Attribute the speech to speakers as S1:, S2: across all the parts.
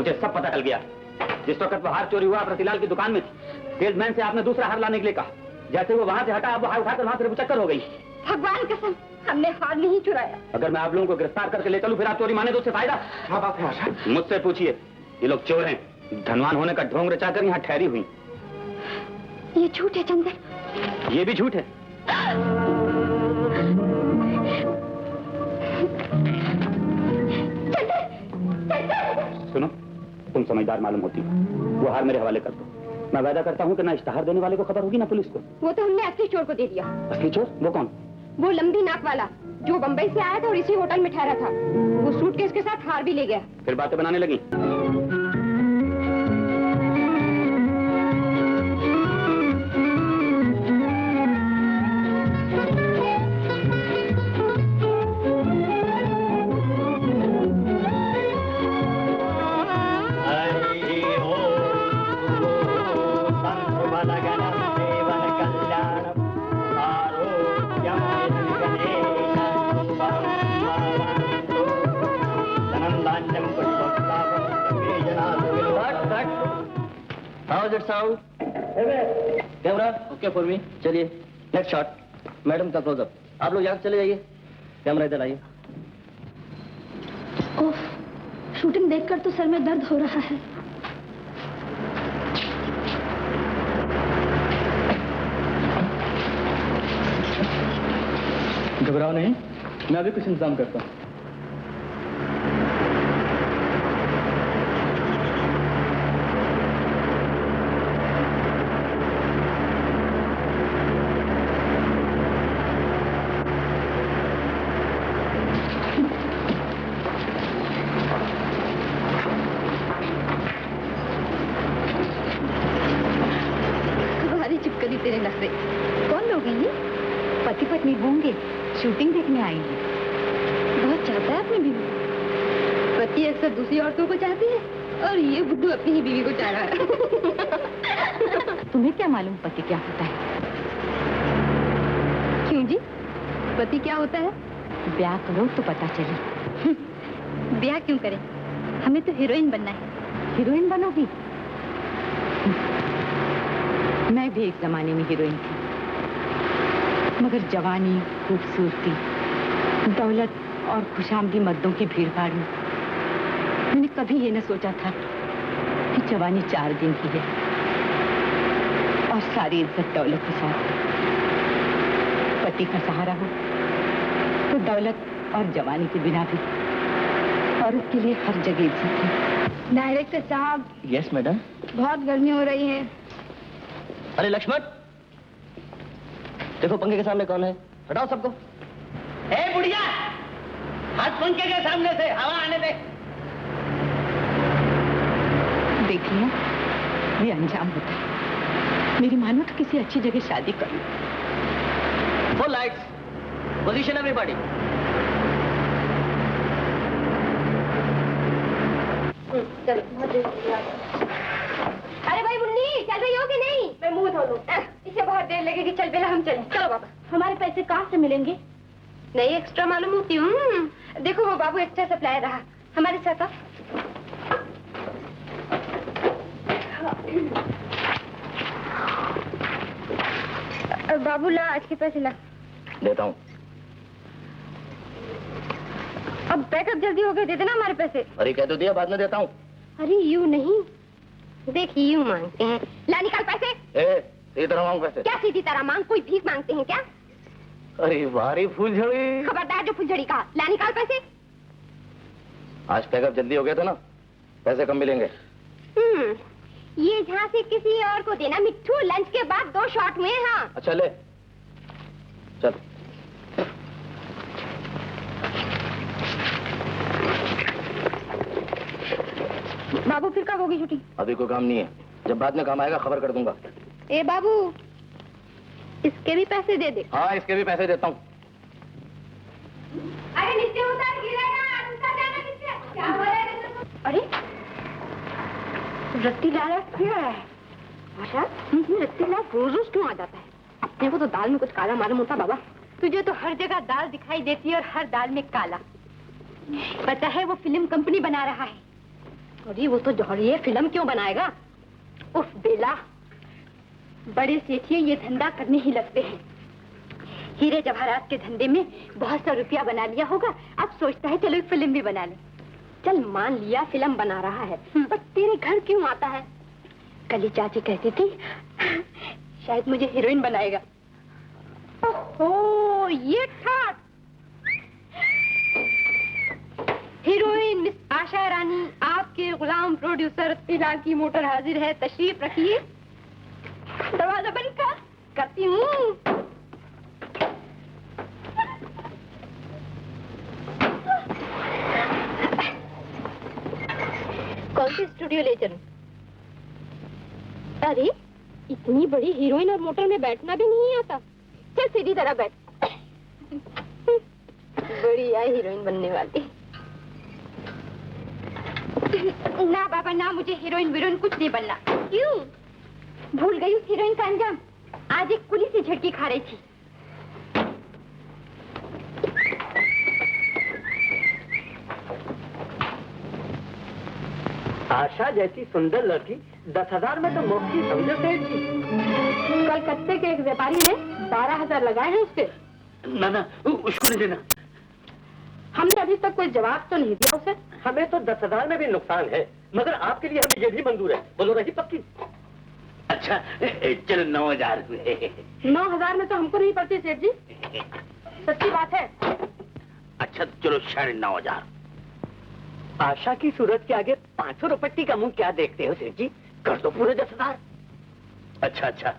S1: मुझे सब पता चल गया। जिस वक्त वो हार चोरी हुआ प्रतिलाल की दुकान में थी, सेल्समैन से आपने दूसरा हार लाने के लिए कहा। जैसे वो वहां से हटा, अब वो हार उठाकर वहां से चक्कर हो गई।
S2: भगवान कसम, हमने हार नहीं चुराया।
S1: अगर मैं आप लोगों को गिरफ्तार करके ले चलूं, फिर आप चोरी माने तो उससे फायदा?
S3: क्या बात है आशा?
S1: मुझसे पूछिए। ये लोग चोर हैं, धनवान होने का ढोंग रचाकर यहाँ ठहरी हुई।
S2: ये झूठ है चंदन।
S1: ये भी झूठ है। सुनो, तुम समझदार मालूम होती हो। वो हार मेरे हवाले कर दो। मैं वादा करता हूँ कि ना इश्तहार देने वाले को खबर होगी ना पुलिस को।
S2: वो तो हमने असली चोर को दे दिया।
S1: असली चोर? वो कौन?
S2: वो लंबी नाक वाला जो बम्बई से आया था और इसी होटल में ठहरा था। वो सूटकेस के साथ हार भी ले गया।
S1: फिर बातें बनाने लगी।
S4: Sound. Camera okay for me. चलिए नेक्स्ट शॉट। मैडम का क्लोजअप। आप लोग यहाँ चले जाइए, कैमरा इधर आइए।
S2: ओह, शूटिंग देखकर तो सर में दर्द हो रहा है।
S4: घबराओ नहीं, मैं अभी कुछ इंतजाम करता हूँ।
S2: तेरे नखरे। कौन लोग हैं ये? पति पत्नी होंगे, शूटिंग देखने आएंगे। बहुत चाहता है अपनी बीवी। पति अक्सर दूसरी औरतों को चाहती है और ये बुद्धू अपनी ही बीवी को चाह रहा है। तुम्हें क्या मालूम पति क्या होता है? क्यों जी, पति क्या होता है? ब्याह करो तो पता चले। ब्याह क्यों करें? हमें तो हीरोइन बनना है। हीरोइन बनोगी? मैं भी एक जमाने में हीरोइन थी, मगर जवानी, खूबसूरती, दौलत और खुशामदी मर्दों की भीड़-भाड़ में मैंने कभी ये न सोचा था कि जवानी 4 दिन की है और सारी इज्जत दौलत के साथ। पति का सहारा हो तो दौलत और जवानी के बिना भी औरत के लिए हर जगह इज्जत है। डायरेक्टर साहब।
S4: Yes madam.
S2: बहुत गर्मी हो रही है।
S4: अरे लक्ष्मण, देखो पंखे के सामने कौन है? हटाओ सबको।
S5: ए बुढ़िया, हाथ पंखे के सामने से हवा आने दे।
S2: देखिए, ये अंजाम होता है। मेरी मानो तो किसी अच्छी जगह शादी कर लो।
S4: Full lights, position everybody.
S2: चलो, अरे भाई मुन्नी, चल रही हो कि नहीं? मैं मुंह धो लूं। इसे बहुत देर लगेगी, चल बेला हम चलें। चलो बाबा। हमारे पैसे कहाँ से मिलेंगे? नहीं, एक्स्ट्रा मालूम होती हूँ। देखो वो बाबू एक्स्ट्रा सप्लाई रहा हमारे साथ। बाबू ला, आज के पैसे ला।
S4: देता हूँ।
S2: अब पैकअप जल्दी हो गए, दे देना हमारे पैसे।
S4: अरे कह तो दिया, बाद में देता हूँ।
S2: अरे यूं नहीं, देखिए यूं मांगते हैं। ला निकाल पैसे।
S4: सीधी तरह मांग पैसे।
S2: क्या सीधी तरह मांग? कोई भीख मांगते हैं क्या?
S4: अरे भारी फूलझड़ी।
S2: खबरदार जो फुलझड़ी कहा। ला निकाल पैसे।
S4: आज पैकअप जल्दी हो गया था ना, पैसे कम मिलेंगे।
S2: ये झांसी किसी और को देना मिट्ठू। लंच के बाद 2 शॉट हुए। हाँ
S4: अच्छा ले, चल।
S2: बाबू फिर कब होगी छुट्टी?
S4: अभी कोई काम नहीं है, जब बाद में काम आएगा खबर कर दूंगा।
S2: ए बाबू, इसके भी पैसे दे दे।
S4: हाँ, इसके भी पैसे देता हूँ।
S2: अरे नीचे उतर, गिरेगा। उतर जाना नीचे। क्या हो रहा है? अरे रत्तीलाल फिर आया है। अच्छा, रत्तीलाल रोज क्यों आ जाता है? अपने को तो दाल में कुछ काला मालूम होता। बाबा, तुझे तो हर जगह दाल दिखाई देती है और हर दाल में काला। पता है वो फिल्म कंपनी बना रहा है
S3: अरे वो तो जौहरी फिल्म क्यों बनाएगा? उफ बेला, बड़े सेठिए ये धंधा करने ही लगते हैं। हीरे जवाहरात के धंधे में बहुत सा रुपया बना लिया होगा, अब सोचता है चलो एक फिल्म भी बना ले। चल मान लिया फिल्म बना रहा है, पर तेरे घर क्यों आता है? कल ही चाची कहती थी शायद मुझे हीरोइन बनाएगा। ओहो, ये ठाट। हीरोइन मिस आशा रानी, आपके गुलाम प्रोड्यूसर फिलहाल की मोटर हाजिर है, तशरीफ रखिए। दरवाजा बंद कर, करती हूँ। कौन सी स्टूडियो ले चलूं? अरे इतनी बड़ी हीरोइन और मोटर में बैठना भी नहीं आता। चल सीधी तरह बैठ। बड़ी है हीरोइन बनने वाली। ना बाबा ना, मुझे हीरोइन वीरोइन कुछ नहीं बनना। क्यों? भूल गई उस हीरोइन का अंजाम। आज एक कुली से झटकी खा रही थी।
S5: आशा जैसी सुंदर लड़की 10,000 में तो मुफ्त समझो सेठ जी।
S3: कलकत्ते के एक व्यापारी ने 12,000 लगाए हैं उसके।
S5: ना उसको नहीं देना।
S3: हमने अभी तक कोई जवाब तो नहीं दिया उसे।
S5: हमें तो 10,000 में भी नुकसान है, मगर आपके लिए हमें ये भी मंजूर है। बोलो रही पक्की? अच्छा चलो 9,000 हुए।
S3: 9,000 में तो हमको नहीं पड़ती सेठ जी, सच्ची बात है।
S5: अच्छा चलो 9,500। आशा की सूरत के आगे 500 रुपट्टी का मुंह क्या देखते हो सेठ जी? कर दो पूरे 10,000। अच्छा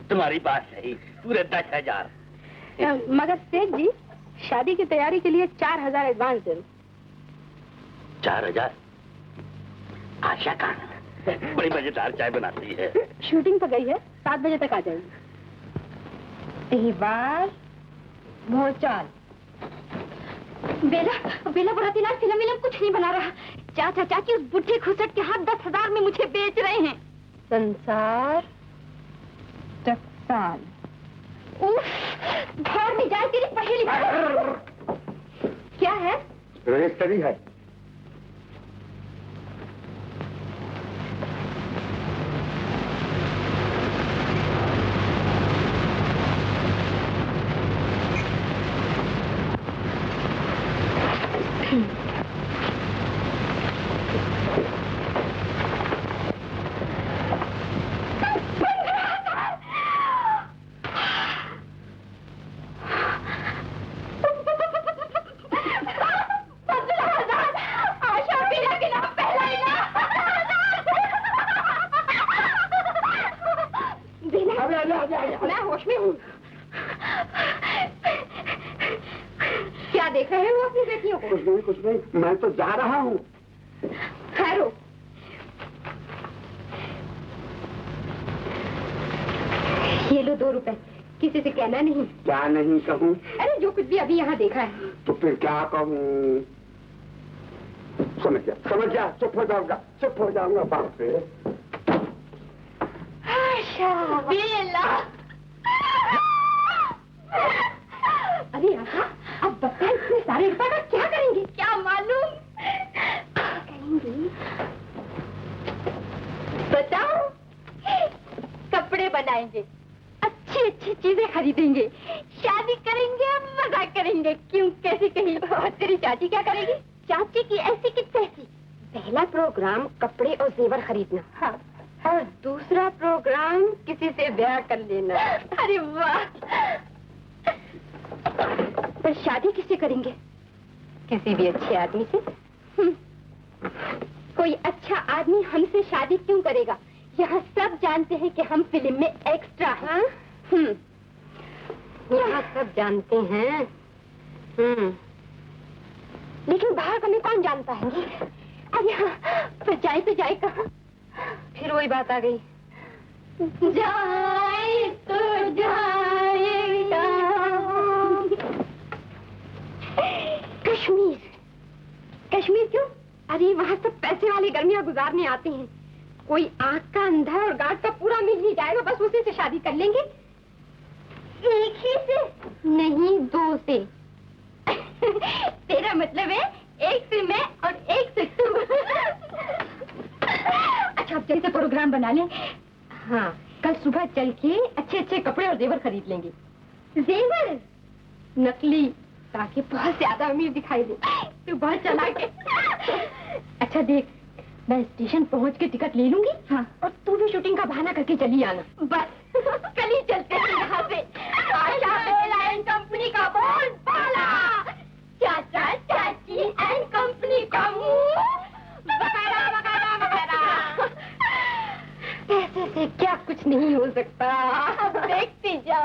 S5: तुम्हारी बात सही, पूरे 10,000।
S3: मगर सेठ जी शादी की तैयारी के लिए 4,000 एडवांस दे दो।
S5: 4,000? आशा कहाँ? बड़ी मजेदार चाय बनाती है।
S3: शूटिंग पर गई है, 7 बजे तक आ जाएगी। तिहार भोचाल। बेला बुरातीलाल फिल्म कुछ नहीं बना रहा। चाचा चाची उस बुढ़े खुसट के हाथ 10,000 में मुझे बेच रहे हैं। संसार टकसाल। घर में जाए तेरी पहेली। क्या है?
S1: रजिस्ट्री है।
S3: मैं होश में हूँ। क्या देख रहे हो अपनी बेटियों को?
S1: कुछ नहीं, मैं तो जा रहा हूँ।
S3: ठहरो। ये लो 2 रुपए, किसी से कहना नहीं।
S1: क्या नहीं कहूँ?
S3: अरे जो कुछ भी अभी यहाँ देखा है।
S1: तो फिर क्या कहूँ? समझ जा, चुप हो जाऊंगा बाप रे।
S3: बेला। अरे आशा, अब बच्चा इतने सारे रुपए का क्या करेंगे? क्या मालूम? कहेंगे बताओ। कपड़े बनाएंगे, अच्छी चीजें खरीदेंगे, शादी करेंगे, मजा करेंगे। क्यों कैसे कहीं? और तेरी चाची क्या करेगी? चाची की ऐसी की तैसी। पहला प्रोग्राम कपड़े और जेवर खरीदना। हाँ। और दूसरा प्रोग्राम किसी से ब्याह कर लेना। अरे वाह। पर शादी किससे करेंगे? किसी भी अच्छे आदमी से। कोई अच्छा आदमी हमसे शादी क्यों करेगा? यहाँ सब जानते हैं कि हम फिल्म में एक्स्ट्रा हैं। यहाँ सब जानते हैं। लेकिन बाहर कभी कौन जानता है? अब यहाँ तो जाए कहाँ? फिर वही बात आ गई। जाए तो जाएगा। कश्मीर क्यों? अरे वहाँ सब पैसे वाले गर्मियाँ गुजारने आते हैं। कोई आँख का अंधा और गार्ड का पूरा मिल ही जाएगा, बस उसी से शादी कर लेंगे। एक ही से नहीं, 2 से। तेरा मतलब है एक से मैं और एक से तू। जल्दी से प्रोग्राम बना ले। हाँ, कल सुबह चल के अच्छे अच्छे कपड़े और जेवर खरीद लेंगे। जेवर नकली, ताकि बहुत ज्यादा अमीर दिखाई दे। तू बहुत चालाक है। अच्छा देख, मैं स्टेशन पहुंच के टिकट ले लूंगी। हाँ। और तू भी शूटिंग का बहाना करके चली आना। बस कल ही चलते हैं यहाँ से। आशा बेला एंड कंपनी का बोल बाला, चाचा चाची एंड कंपनी का मुंह बकारा बकारा बकारा। पैसे से क्या कुछ नहीं हो सकता, देखती जा।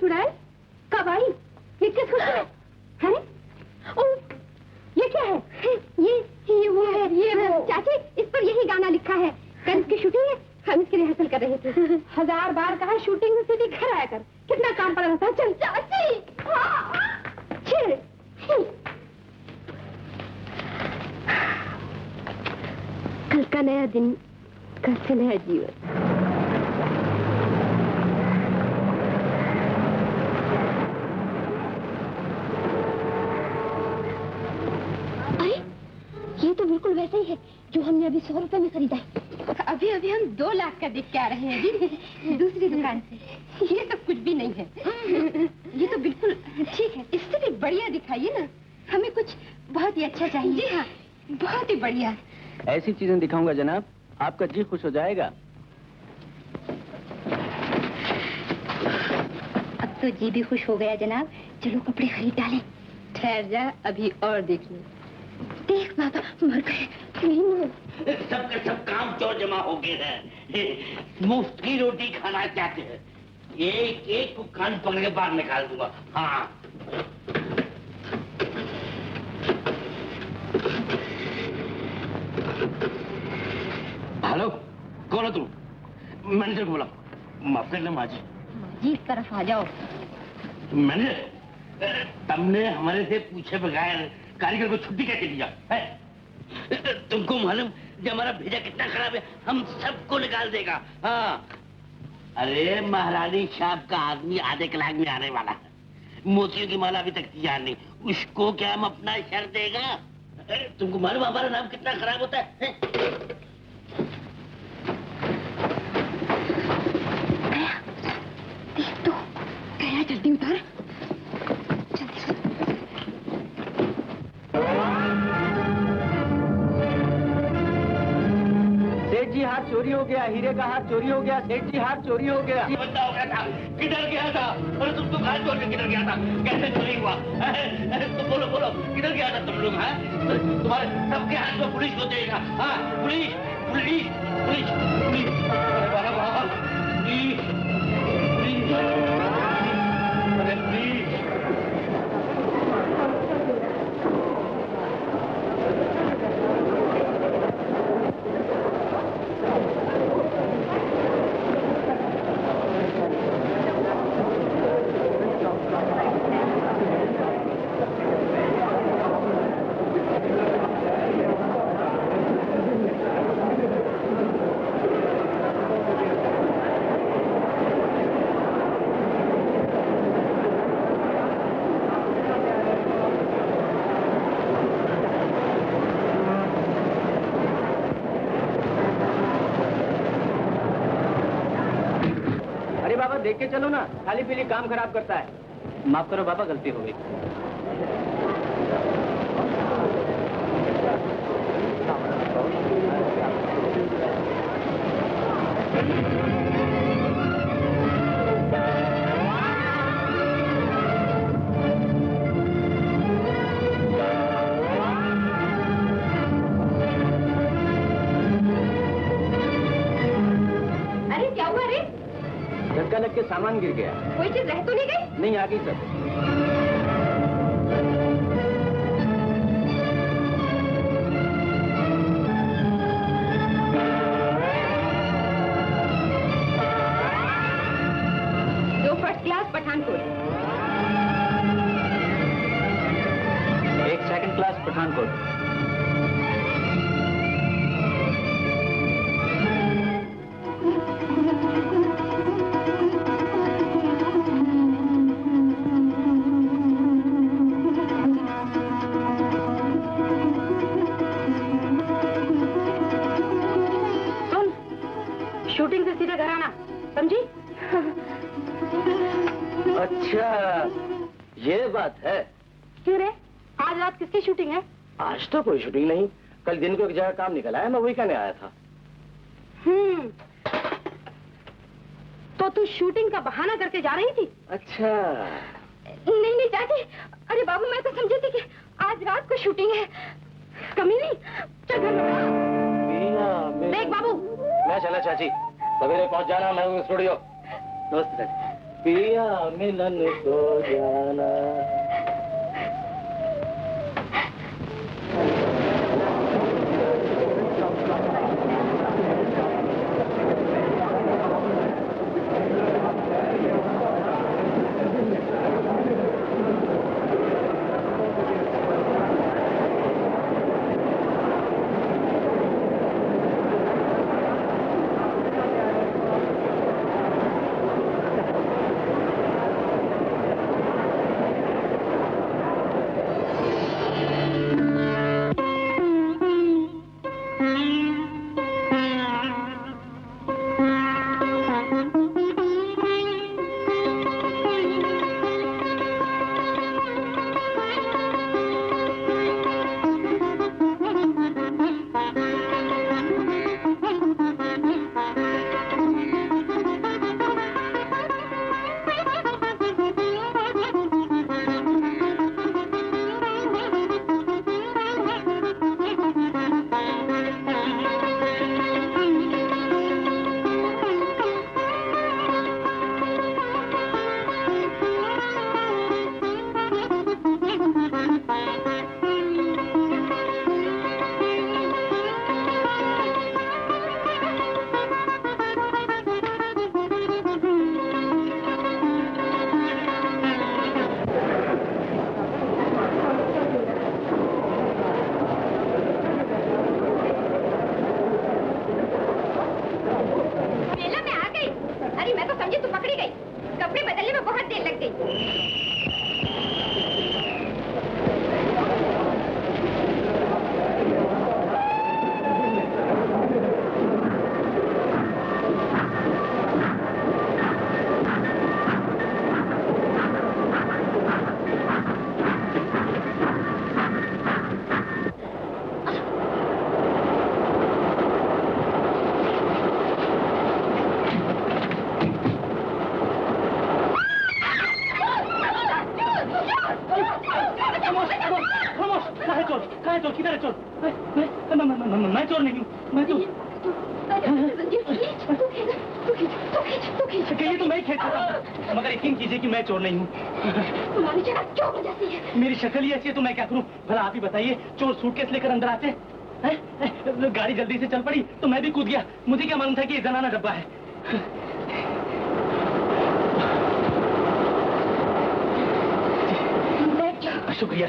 S3: चुड़ैल कब आई? ये किस खुशी में है? ये क्या है? ये वो चाची, इस पर यही गाना लिखा है। कल इसकी शूटिंग है, हम इसकी रिहर्सल कर रहे थे। 1000 बार कहा शूटिंग में सीधी घर आया कर, कितना काम पड़ा रहता है। चल चाची। कल का नया दिन, कल से नया जीवन। ये तो बिल्कुल वैसे ही है जो हमने अभी 100 रुपए में खरीदा है। अभी हम 2 लाख का देख के आ रहे हैं जी, दूसरी दुकान से। ये सब कुछ भी नहीं है। ये तो बिल्कुल ठीक है, इससे भी बढ़िया दिखाइए ना। हमें कुछ बहुत ही अच्छा चाहिए। जी हाँ, बहुत ही बढ़िया।
S4: ऐसी चीजें दिखाऊंगा जनाब, आपका जी खुश हो जाएगा।
S3: अब तो जी भी खुश हो गया जनाब। चलो कपड़े खरीद डालें। ठहर जा, अभी और देख लो। देख बाबा, मर गए।
S5: सब के सब काम चोर जमा हो गए हैं। मुफ्त की रोटी खाना चाहते हैं। एक एक को कान पकड़ के बाहर निकाल दूंगा। हाँ, हेलो, कौन हो तुम? मैनेजर को बोला। माफ कर ले माजी।
S3: जी इस तरफ आ जाओ।
S5: मैनेजर, तुमने हमारे से पूछे बगैर कारीगर को छुट्टी कैसे दिया है? तुमको मालूम जब हमारा भेजा कितना खराब है, हम सबको निकाल देगा। हाँ, अरे महारानी साहब का आदमी आधे कलाक में आने वाला है। मोतियों की माला अभी तक तैयार नहीं, उसको क्या हम अपना शर देगा? तुमको मालूम हमारा नाम कितना खराब होता है?
S3: देख तो गया, जल्दी उतार।
S4: सेठ जी हाथ चोरी हो गया, हीरे का हाथ चोरी हो गया। सेठ जी हाथ चोरी हो गया।
S5: ये बंदा हो गया था, किधर गया था? अरे तुम तो कहा चोर किधर गया था? कैसे चोरी हुआ? तो बोलो बोलो, किधर गया था तुम लोग? तुम्हारे सबके हाथ में पुलिस को देगा। हाँ, पुलिस पुलिस पुलिस पुलिस। अरे बाबा, प्लीज प्लीज, अरे प्लीज।
S4: देख के चलो ना, खाली पीली काम खराब करता है। माफ करो बाबा, गलती हो गई।
S3: अरे क्या हुआ रे?
S4: झटका लग के सामान गिर गया।
S3: कोई चीज रह तो नहीं गई?
S4: नहीं, आ गई सब।
S3: दो फर्स्ट क्लास पठानकोट,
S4: एक सेकंड क्लास पठानकोट। ये बात है।
S3: क्यों रे, आज रात किसकी शूटिंग है?
S4: आज तो कोई शूटिंग नहीं, कल दिन को एक जगह काम निकला है, मैं वही कहने आया था।
S3: तो तू शूटिंग का बहाना करके जा रही थी?
S4: अच्छा।
S3: नहीं नहीं चाची, अरे बाबू मैं तो समझी थी कि आज रात को शूटिंग है। कमी नहीं, चल घर में। देख बाबू,
S4: मैं चला चाची, सवेरे पहुंच जाना मैं स्टूडियो। नमस्ते चाची। पिया मिलन को जाना। चोर नहीं हूँ।
S3: तुम्हारी शक्ल क्यों हो जाती है?
S4: मेरी शक्ल ही ऐसी है तो मैं क्या करूँ? भला आप ही बताइए, चोर सूटकेस लेकर अंदर आते हैं? गाड़ी जल्दी से चल पड़ी तो मैं भी कूद गया, मुझे क्या मालूम था कि ये जनाना डब्बा है। शुक्रिया।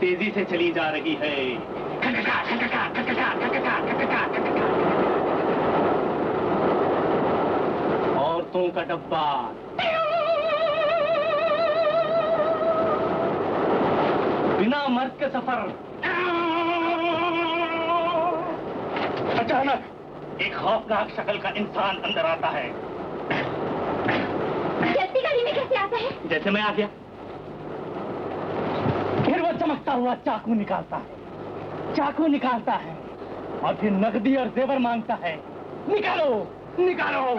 S4: तेजी से चली जा रही है। औरतों का डब्बा बिना मर्द के सफर। अचानक एक खौफनाक शक्ल का इंसान अंदर आता है।
S3: जल्दी गाड़ी में कैसे आता है?
S4: जैसे मैं आ गया। फिर वो चमकता हुआ चाकू निकालता है और फिर नकदी और जेवर मांगता है। निकालो निकालो।
S3: हम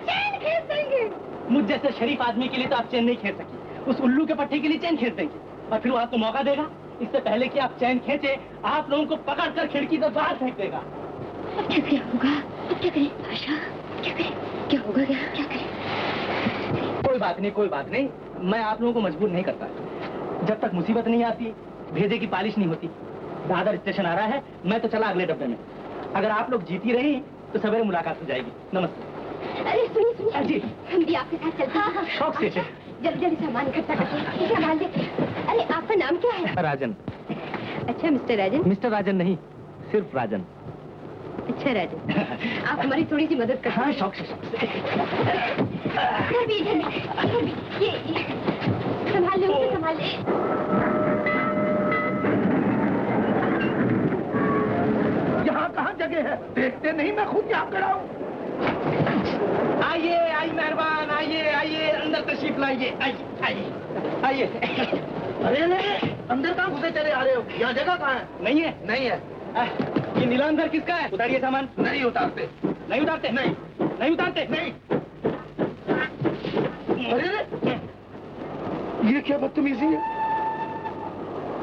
S3: चैन खींच देंगे।
S4: मुझ जैसे शरीफ आदमी के लिए तो आप चैन नहीं खींच सकी, उस उल्लू के पट्टे के लिए चैन खींच देंगे और फिर वो आपको मौका देगा। इससे पहले कि आप चैन खींचे, आप लोगों को पकड़कर खिड़की से बाहर फेंक देगा।
S3: क्या होगा? क्या करें आशा? क्या करें? क्या होगा? क्या करें?
S4: कोई बात नहीं, मैं आप लोगों को मजबूर नहीं करता। जब तक मुसीबत नहीं आती भेजे की पालिश नहीं होती। दादर स्टेशन आ रहा है, मैं तो चला अगले डब्बे में। अगर आप लोग जीती रही तो सवेरे मुलाकात हो जाएगी। नमस्ते।
S3: अरे सुनिए
S4: जी।
S3: हम भी आपके साथ चलते हैं।
S4: शौक से।
S3: जल्दी जल्दी सामान इकट्ठा करके संभाल दे। अरे आपका नाम क्या है?
S4: राजन।
S3: अच्छा मिस्टर राजन।
S4: मिस्टर राजन नहीं, सिर्फ राजन।
S3: अच्छा राजन, आप हमारी थोड़ी सी मदद कर।
S4: हाँ, शौक से।
S3: ये संभाल ले, उसे संभाल ले।
S5: यहाँ कहाँ जगह है? देखते नहीं, मैं खुद यहाँ खड़ा हूँ। आइए, आई मेहरबान, आइए आइए, अंदर तशरीफ लाइए, आइए आइए आइए। अरे नहीं, अंदर कहाँ घुसे चले आ रहे हो? यहाँ जगह कहाँ है?
S4: नहीं है?
S5: नहीं है।
S4: ये नीला अंदर किसका है? उतारिए सामान।
S5: नहीं उतारते।
S4: नहीं उतारते?
S5: नहीं।
S4: नहीं उतारते?
S5: नहीं। अरे ये क्या बदतमीजी है?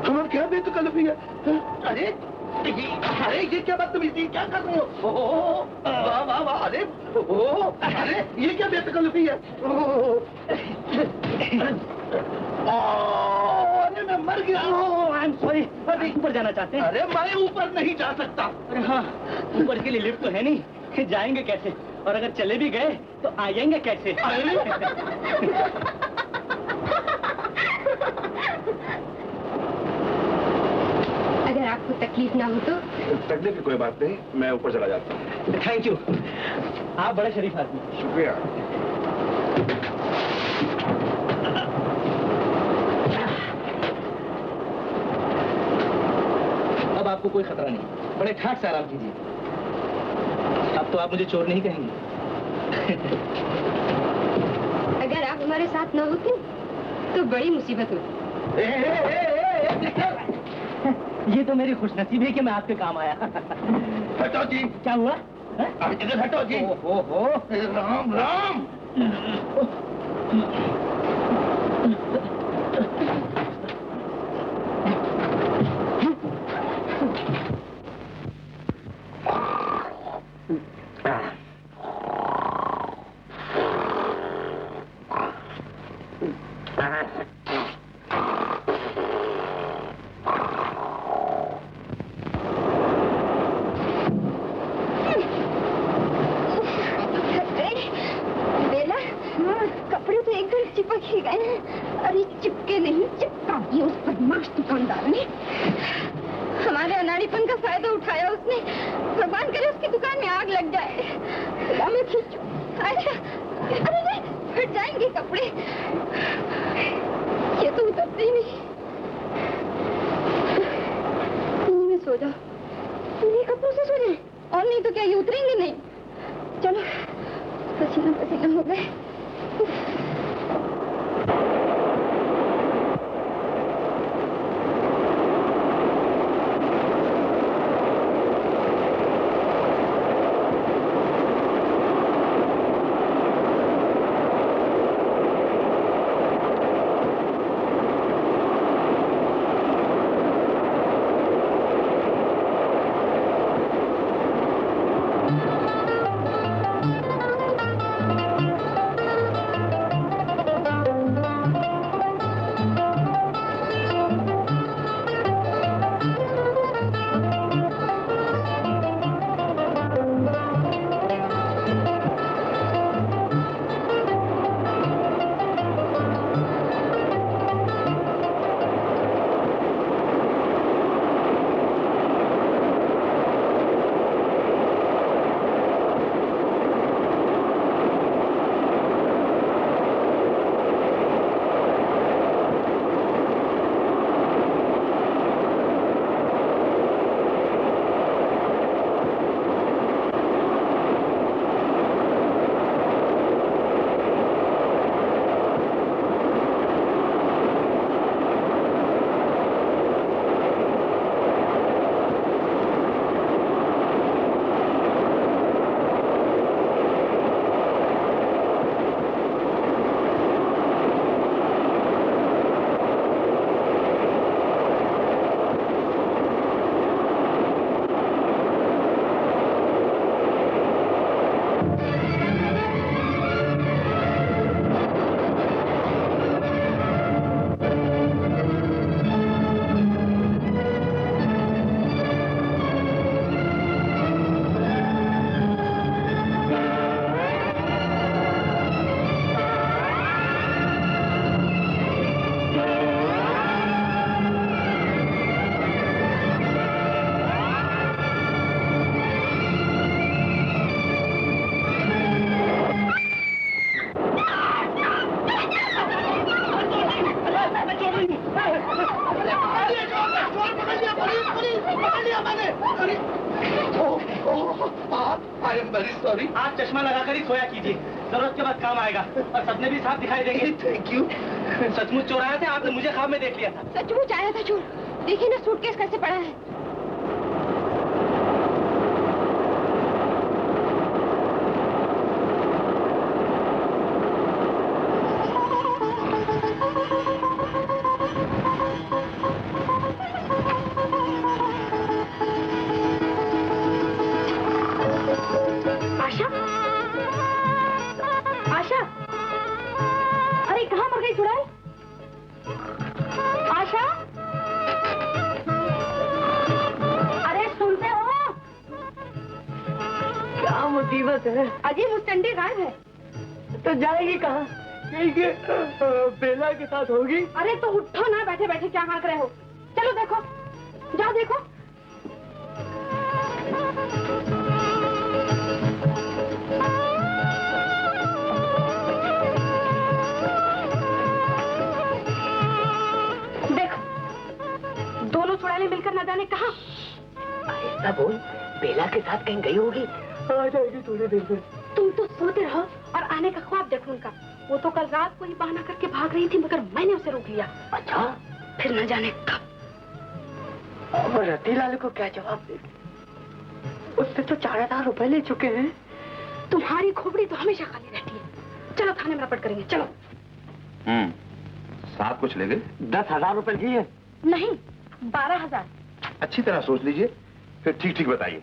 S5: हमारे क्या बेतकल्लफी है? अरे ये क्या बदतमीजी, क्या कर रहे हो? वाह वाह वाह, अरे अरे ये क्या बेतकल्लफी है? अरे मैं मर गया।
S4: I am sorry. अरे ऊपर जाना चाहते हैं?
S5: अरे मैं ऊपर नहीं जा सकता।
S4: अरे हाँ, ऊपर के लिए लिफ्ट तो है नहीं, जाएंगे कैसे? और अगर चले भी गए तो आएंगे कैसे?
S3: अगर आपको तकलीफ ना हो तो?
S6: तकलीफ की कोई बात नहीं, मैं ऊपर चला जाता हूँ।
S4: थैंक यू, आप बड़े शरीफ आदमी।
S6: शुक्रिया।
S4: अब आपको कोई खतरा नहीं, बड़े ठाट से आराम कीजिए। अब तो आप मुझे चोर नहीं कहेंगे।
S3: अगर आप हमारे साथ ना होते तो बड़ी मुसीबत होती।
S4: ये तो मेरी खुशनसीबी है कि मैं आपके काम आया।
S5: हटो जी।
S4: क्या हुआ?
S5: अब इधर हटो जी।
S4: ओहो,
S5: राम राम।
S3: कपड़े तो एकदम चिपक ही गए हैं। अरे चिपके नहीं, चिपका दिए उस बदमाश दुकानदार ने। हमारे अनाड़ीपन का फायदा उठाया उसने। भगवान करे उसकी दुकान में आग लग जाए। मैं खींचू। अरे फट जाएंगे कपड़े। ये तो उतरते ही नहीं। इन्हीं में सो जाओ, इन्हीं कपड़ों से सो जाए। और नहीं तो क्या ये उतरेंगे नहीं? चलो, पसीना पसीना हो गए।
S6: दिया मैंने। अरे आई एम वेरी सॉरी।
S4: आप चश्मा लगाकर ही सोया कीजिए, जरूरत के बाद काम आएगा और सपने भी साफ दिखाई देंगे।
S6: Thank you.
S4: सचमुच चोर आए थे, आपने मुझे ख्वाब में देख लिया था।
S3: सचमुच आया था चोर। देखिए ना सूटकेस कैसे पड़ा है। आशा, आशा, अरे कहाँ मर गई चुड़ैल? आशा, अरे सुनते हो?
S5: क्या मुसीबत है?
S3: अजी मुस्टंडी गायब है।
S5: तो जाएगी कहाँ? कहीं के बेला के साथ होगी।
S3: अरे तो उठो ना, बैठे बैठे क्या हाँक रहे हो? चलो देखो, जाओ देखो। देखो, दोनों चुड़ैलें मिलकर न जाने कहाँ।
S5: ऐसा बोल, बेला के साथ कहीं गई होगी। आ जाएगी थोड़ी देर में।
S3: तुम तो सोते रहो और आने का ख्वाब देखो उनका। वो तो कल रात को ही बहाना करके भाग रही थी, मगर मैंने उसे रोक लिया।
S5: अच्छा,
S3: फिर न जाने कब।
S5: अब रतीलाल को क्या जवाब देगी? उससे तो 4000 रुपए ले चुके हैं।
S3: तुम्हारी खोपड़ी तो हमेशा खाली रहती है। चलो थाने में रपट करेंगे, चलो।
S6: साथ कुछ ले गए?
S5: 10,000 रुपए लिए?
S3: नहीं, 12,000।
S6: अच्छी तरह सोच लीजिए, फिर ठीक ठीक बताइए।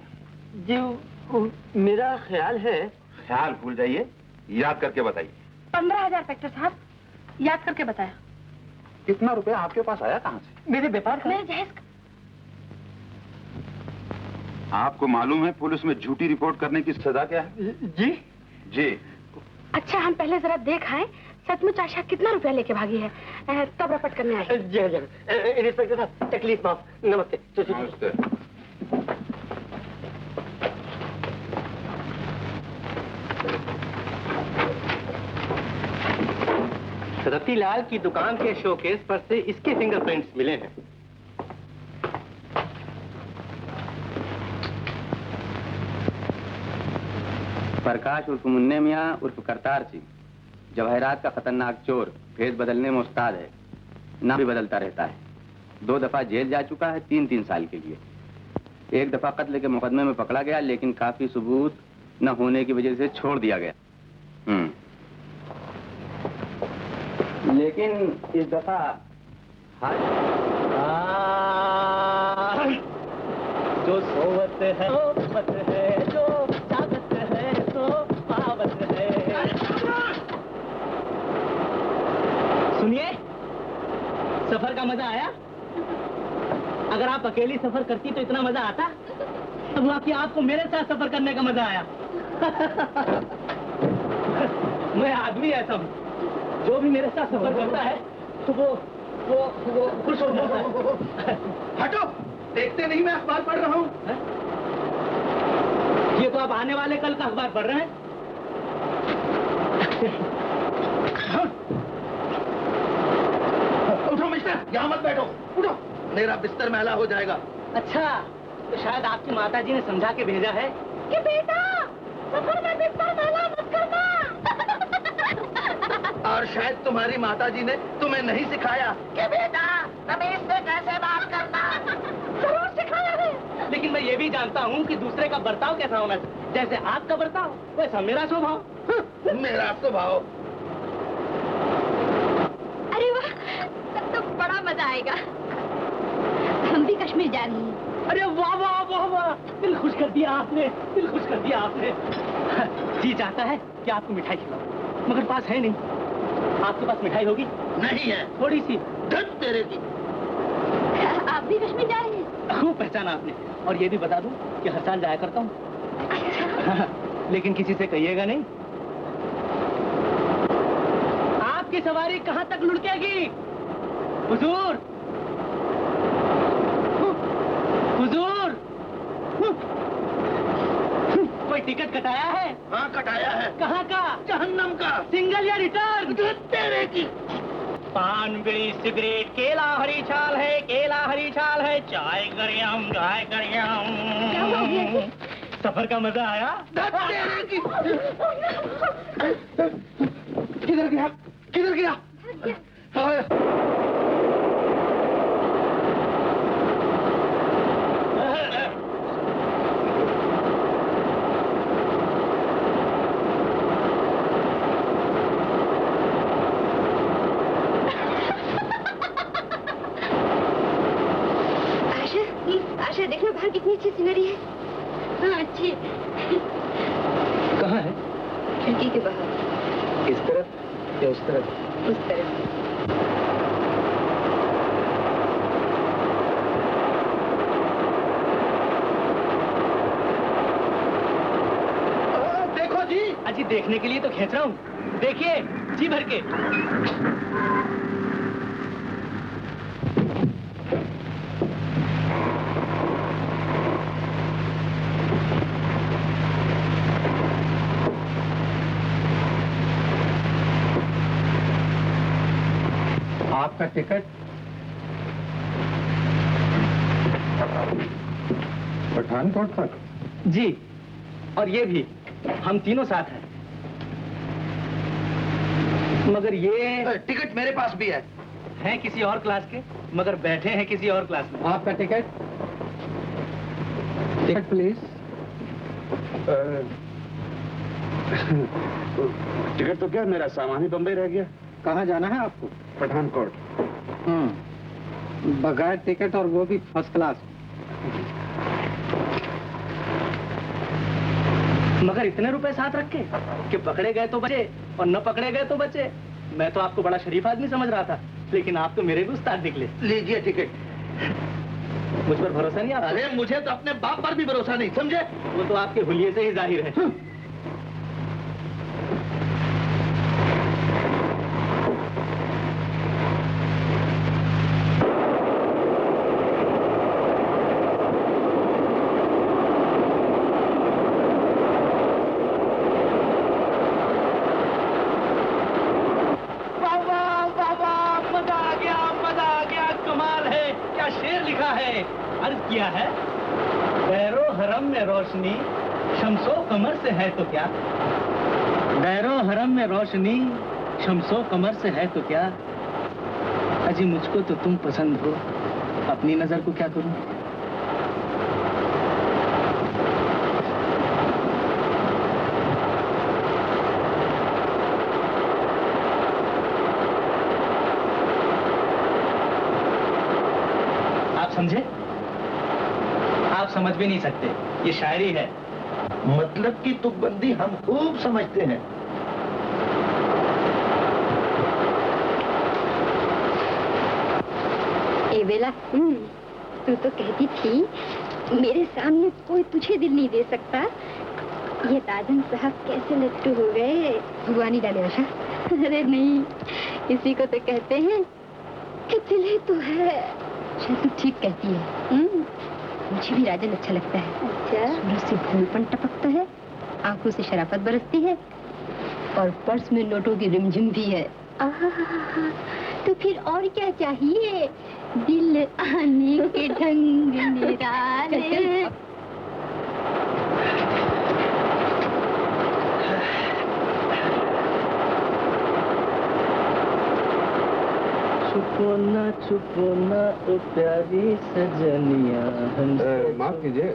S5: जी, मेरा ख्याल है।
S6: ख्याल भूल जाइए, याद करके बताइए।
S3: 15,000 इंस्पेक्टर साहब, याद करके बताया।
S6: कितना रुपया आपके पास आया कहाँ से?
S5: मेरे व्यापार का।
S3: मेरे जहेज का।
S6: आपको मालूम है पुलिस में झूठी रिपोर्ट करने की सजा क्या है?
S5: जी
S6: जी।
S3: अच्छा, हम पहले जरा देख आए सचमुच आशा कितना रुपया लेके भागी है, तब रपट करने आए।
S5: जी इंस्पेक्टर साहब, तकलीफ माफ। नमस्ते।
S6: नमस्ते।
S4: रतीलाल की दुकान के शोकेस पर से इसके फिंगरप्रिंट्स मिले हैं। प्रकाश उर्फ मुन्ने मियाँ उर्फ करतार सिंह, जवाहरात का खतरनाक चोर, भेद बदलने में उस्ताद है, नाम भी बदलता रहता है। 2 दफा जेल जा चुका है 3-3 साल के लिए। 1 दफा कत्ल के मुकदमे में पकड़ा गया, लेकिन काफी सबूत न होने की वजह से छोड़ दिया गया। लेकिन इस दफा जो सोवत है सोवत है, जो जागत है सो पावत है। सुनिए, सफर का मजा आया? अगर आप अकेली सफर करती तो इतना मजा आता? अब आपको मेरे साथ सफर करने का मजा आया। मैं आदमी ऐसा हूँ, जो भी मेरे साथ सफर करता है तो वो खुश हो जाता है।
S6: हटो, देखते नहीं मैं अखबार पढ़ रहा हूँ।
S4: ये तो आप आने वाले कल का अखबार पढ़ रहे हैं।
S6: उठो मिस्टर, यहाँ मत बैठो, उठो, मेरा बिस्तर मैला हो जाएगा।
S4: अच्छा, तो शायद आपकी माताजी ने समझा के भेजा है
S3: कि बेटा सफर में बिस्तर मैला मत करना।
S6: और शायद तुम्हारी माताजी ने तुम्हें नहीं सिखाया कि बेटा रमेश से कैसे बात करना।
S3: जरूर सिखाया है।
S4: लेकिन मैं ये भी जानता हूँ कि दूसरे का बर्ताव कैसा होना चाहिए। जैसे आपका बर्ताव वैसा मेरा स्वभाव।
S6: मेरा स्वभाव।
S3: अरे वाह, तब तो बड़ा मजा आएगा। हम भी कश्मीर जा रही हैं।
S4: अरे वाह वाह वाह वाह, दिल खुश कर दिया आपने, दिल खुश कर दिया आपने। जी चाहता है कि आपको मिठाई खिलाऊं, मगर पास है नहीं। आपके पास मिठाई होगी?
S6: नहीं है।
S4: थोड़ी सी।
S6: धत तेरे की।
S3: आप भी कश्मीर जा रही हैं?
S4: खूब पहचाना आपने। और ये भी बता दूं कि हर साल जाया करता हूँ। लेकिन किसी से कहिएगा नहीं। आपकी सवारी कहाँ तक लुढ़केगी? हुजूर, हुजूर, कोई टिकट कटाया है?
S6: हाँ कटाया है।
S4: कहाँ का?
S6: जहन्नम का।
S4: सिंगल या रिटर्न?
S6: धत तेरे की।
S4: पान बीड़ी सिगरेट, केला हरी छाल है, केला हरी छाल है,
S5: चाय करियम चाय करियम।
S3: क्या हो गया?
S5: सफर का मजा आया?
S6: किधर गया? किधर गया?
S3: आशा देखना बाहर कितनी अच्छी सीनरी है। हाँ अच्छी।
S5: कहाँ है?
S3: खिड़की के बाहर।
S5: इस तरफ या उस तरफ?
S3: उस तरफ।
S6: देखो जी।
S5: अजी देखने के लिए तो खींच रहा हूँ, देखिए जी भर के।
S6: आपका टिकट? पठानकोट तक?
S5: जी, और ये भी, हम तीनों साथ हैं। मगर ये
S6: टिकट मेरे पास भी है।
S5: हैं किसी और क्लास के, मगर बैठे हैं किसी और क्लास में।
S6: आपका टिकट? Ticket please.
S7: टिकट तो क्या, मेरा सामान ही बम्बई रह गया।
S6: कहाँ जाना है आपको?
S7: पठानकोट।
S6: बगैर टिकट और वो भी फर्स्ट क्लास।
S5: मगर इतने रुपए साथ रख के कि पकड़े गए तो बचे और न पकड़े गए तो बचे। मैं तो आपको बड़ा शरीफ आदमी समझ रहा था, लेकिन आप तो मेरे भी उस्ताद निकले।
S6: लीजिए टिकट।
S5: मुझ पर भरोसा नहीं आपको?
S6: अरे मुझे तो अपने बाप पर भी भरोसा नहीं, समझे?
S5: वो तो आपके हुलिये से ही जाहिर है। अर्ज किया है, गैरो हरम में रोशनी शम्सो कमर से है तो क्या? गैरो हरम में रोशनी शम्सो कमर से है तो क्या? अजी मुझको तो तुम पसंद हो, अपनी नजर को क्या करूं? आप समझे? आप समझ भी नहीं सकते, ये शायरी है।
S6: मतलब की तुकबंदी हम खूब समझते हैं।
S3: ए बेला, तू तो कहती थी मेरे सामने कोई तुझे दिल नहीं दे सकता। ये ताजन साहब कैसे लट्टू हो गए? भगवान ही डाले आशा। अरे नहीं, इसी को तो कहते हैं कि दिल ही तो है। शायद तू ठीक कहती है। मुझे भी राजन अच्छा लगता है। अच्छा? सूरज से भोलपन टपकता है, आंखों से शराफत बरसती है और पर्स में नोटों की रिमझिम भी है। तो फिर और क्या चाहिए? दिल आने के ढंग निराले।
S5: छुपो ना ओ प्यारी सजनिया।
S7: माफ कीजिए,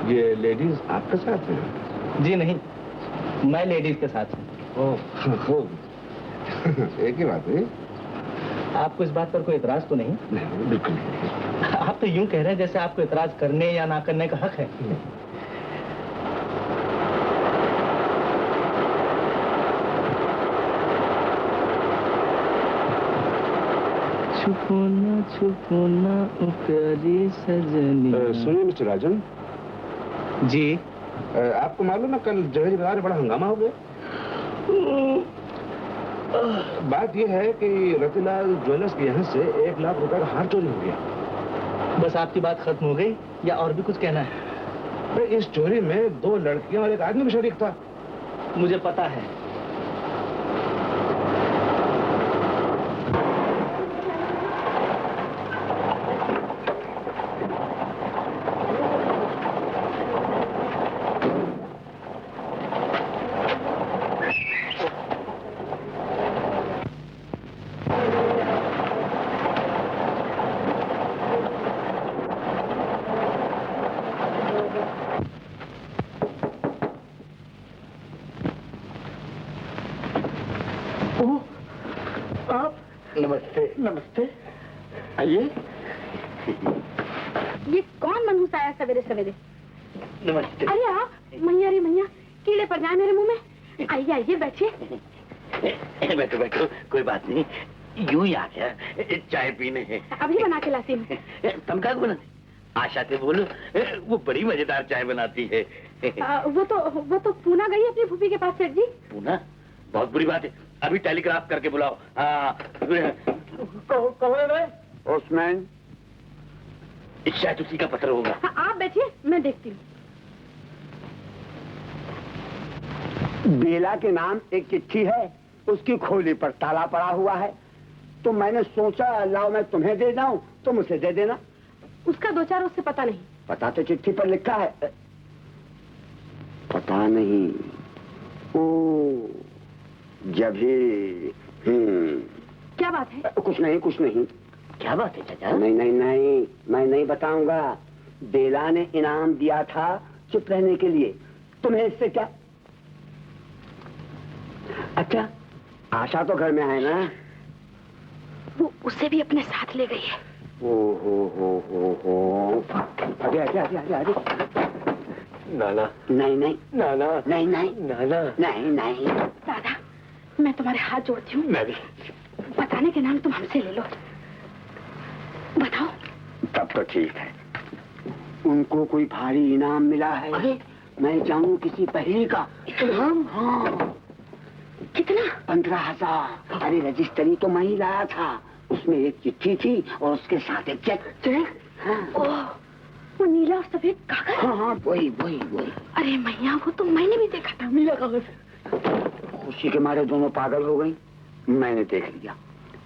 S7: ये लेडीज आपके साथ हैं?
S5: जी नहीं, मैं लेडीज के साथ हूँ।
S7: एक ही बात है।
S5: आपको इस बात पर कोई इतराज तो नहीं?
S7: नहीं, बिल्कुल नहीं।
S5: आप तो यूं कह रहे हैं जैसे आपको इतराज करने या ना करने का हक है। छुपो ना ओ प्यारी सजनिया।
S7: सुनिए मिस्टर राजन
S5: जी,
S7: आपको मालूम है कल जवेरी बाजार में बड़ा हंगामा हो गया। बात यह है कि रतिलाल ज्वेलर्स के यहाँ से 1 लाख रुपए का हार चोरी हो गया।
S5: बस आपकी बात खत्म हो गई या और भी कुछ कहना है?
S7: भाई इस चोरी में 2 लड़कियां और 1 आदमी भी शरीक था।
S5: मुझे पता है। नमस्ते नमस्ते, आइए।
S3: ये कौन मनहूस आया सवेरे सवेरे?
S5: नमस्ते।
S3: अरे आप मैया, रे मैया, कीड़े पर जाए मेरे मुंह में। आइए आइए बैठिए।
S5: बैठो बैठो, कोई बात नहीं, यूं ही आ गया चाय पीने।
S3: अभी बना के लाती हूँ।
S5: तुम क्या बनाती? आशा से बोलो, वो बड़ी मजेदार चाय बनाती है।
S3: वो तो पूना गई अपनी फूफी के पास सेठ जी।
S5: पूना? बहुत बुरी बात है, अभी टेलीग्राफ करके बुलाओ। कौन है?
S6: पोस्टमैन।
S5: शायद उसी का पत्र होगा।
S3: आप बैठिए, मैं देखती हूँ।
S6: बेला के नाम एक चिट्ठी है, उसकी खोली पर ताला पड़ा हुआ है, तो मैंने सोचा लाओ मैं तुम्हें दे जाऊं, तुम उसे दे देना।
S3: उसका दो चार उससे पता नहीं।
S6: पता तो चिट्ठी पर लिखा है। पता नहीं। ओ जब ही
S3: क्या बात है?
S6: कुछ नहीं कुछ नहीं।
S5: क्या बात है चाचा?
S6: नहीं नहीं नहीं, मैं नहीं बताऊंगा। बेला ने इनाम दिया था चुप रहने के लिए, तुम्हें इससे क्या? अच्छा, आशा तो घर में है ना?
S3: वो उसे भी अपने साथ ले गई है।
S6: हो आगे आगे आगे आगे आगे।
S5: नाना
S6: नहीं नहीं
S5: नाना
S6: नहीं नहीं
S5: नाना
S6: नहीं नहीं।
S3: दादा, मैं तुम्हारे हाथ जोड़ती हूँ।
S5: मैं भी।
S3: बताने के नाम तुम हमसे ले लो। बताओ।
S6: तब तो ठीक है। उनको कोई भारी इनाम मिला है। मैं चाहूँ किसी पहेली का इनाम। हाँ।
S3: कितना?
S6: 15,000। अरे रजिस्ट्री तो मैं ही लाया था, उसमें एक चिट्ठी थी और उसके साथ एक चेक। हाँ।
S3: ओह, वो नीला और सफेद कागज।
S6: हाँ हाँ वही वही वही।
S3: अरे मैया, वो तो मैंने भी देखा था।
S5: नीला कागज।
S6: खुशी के मारे दोनों पागल हो गई। मैंने देख लिया।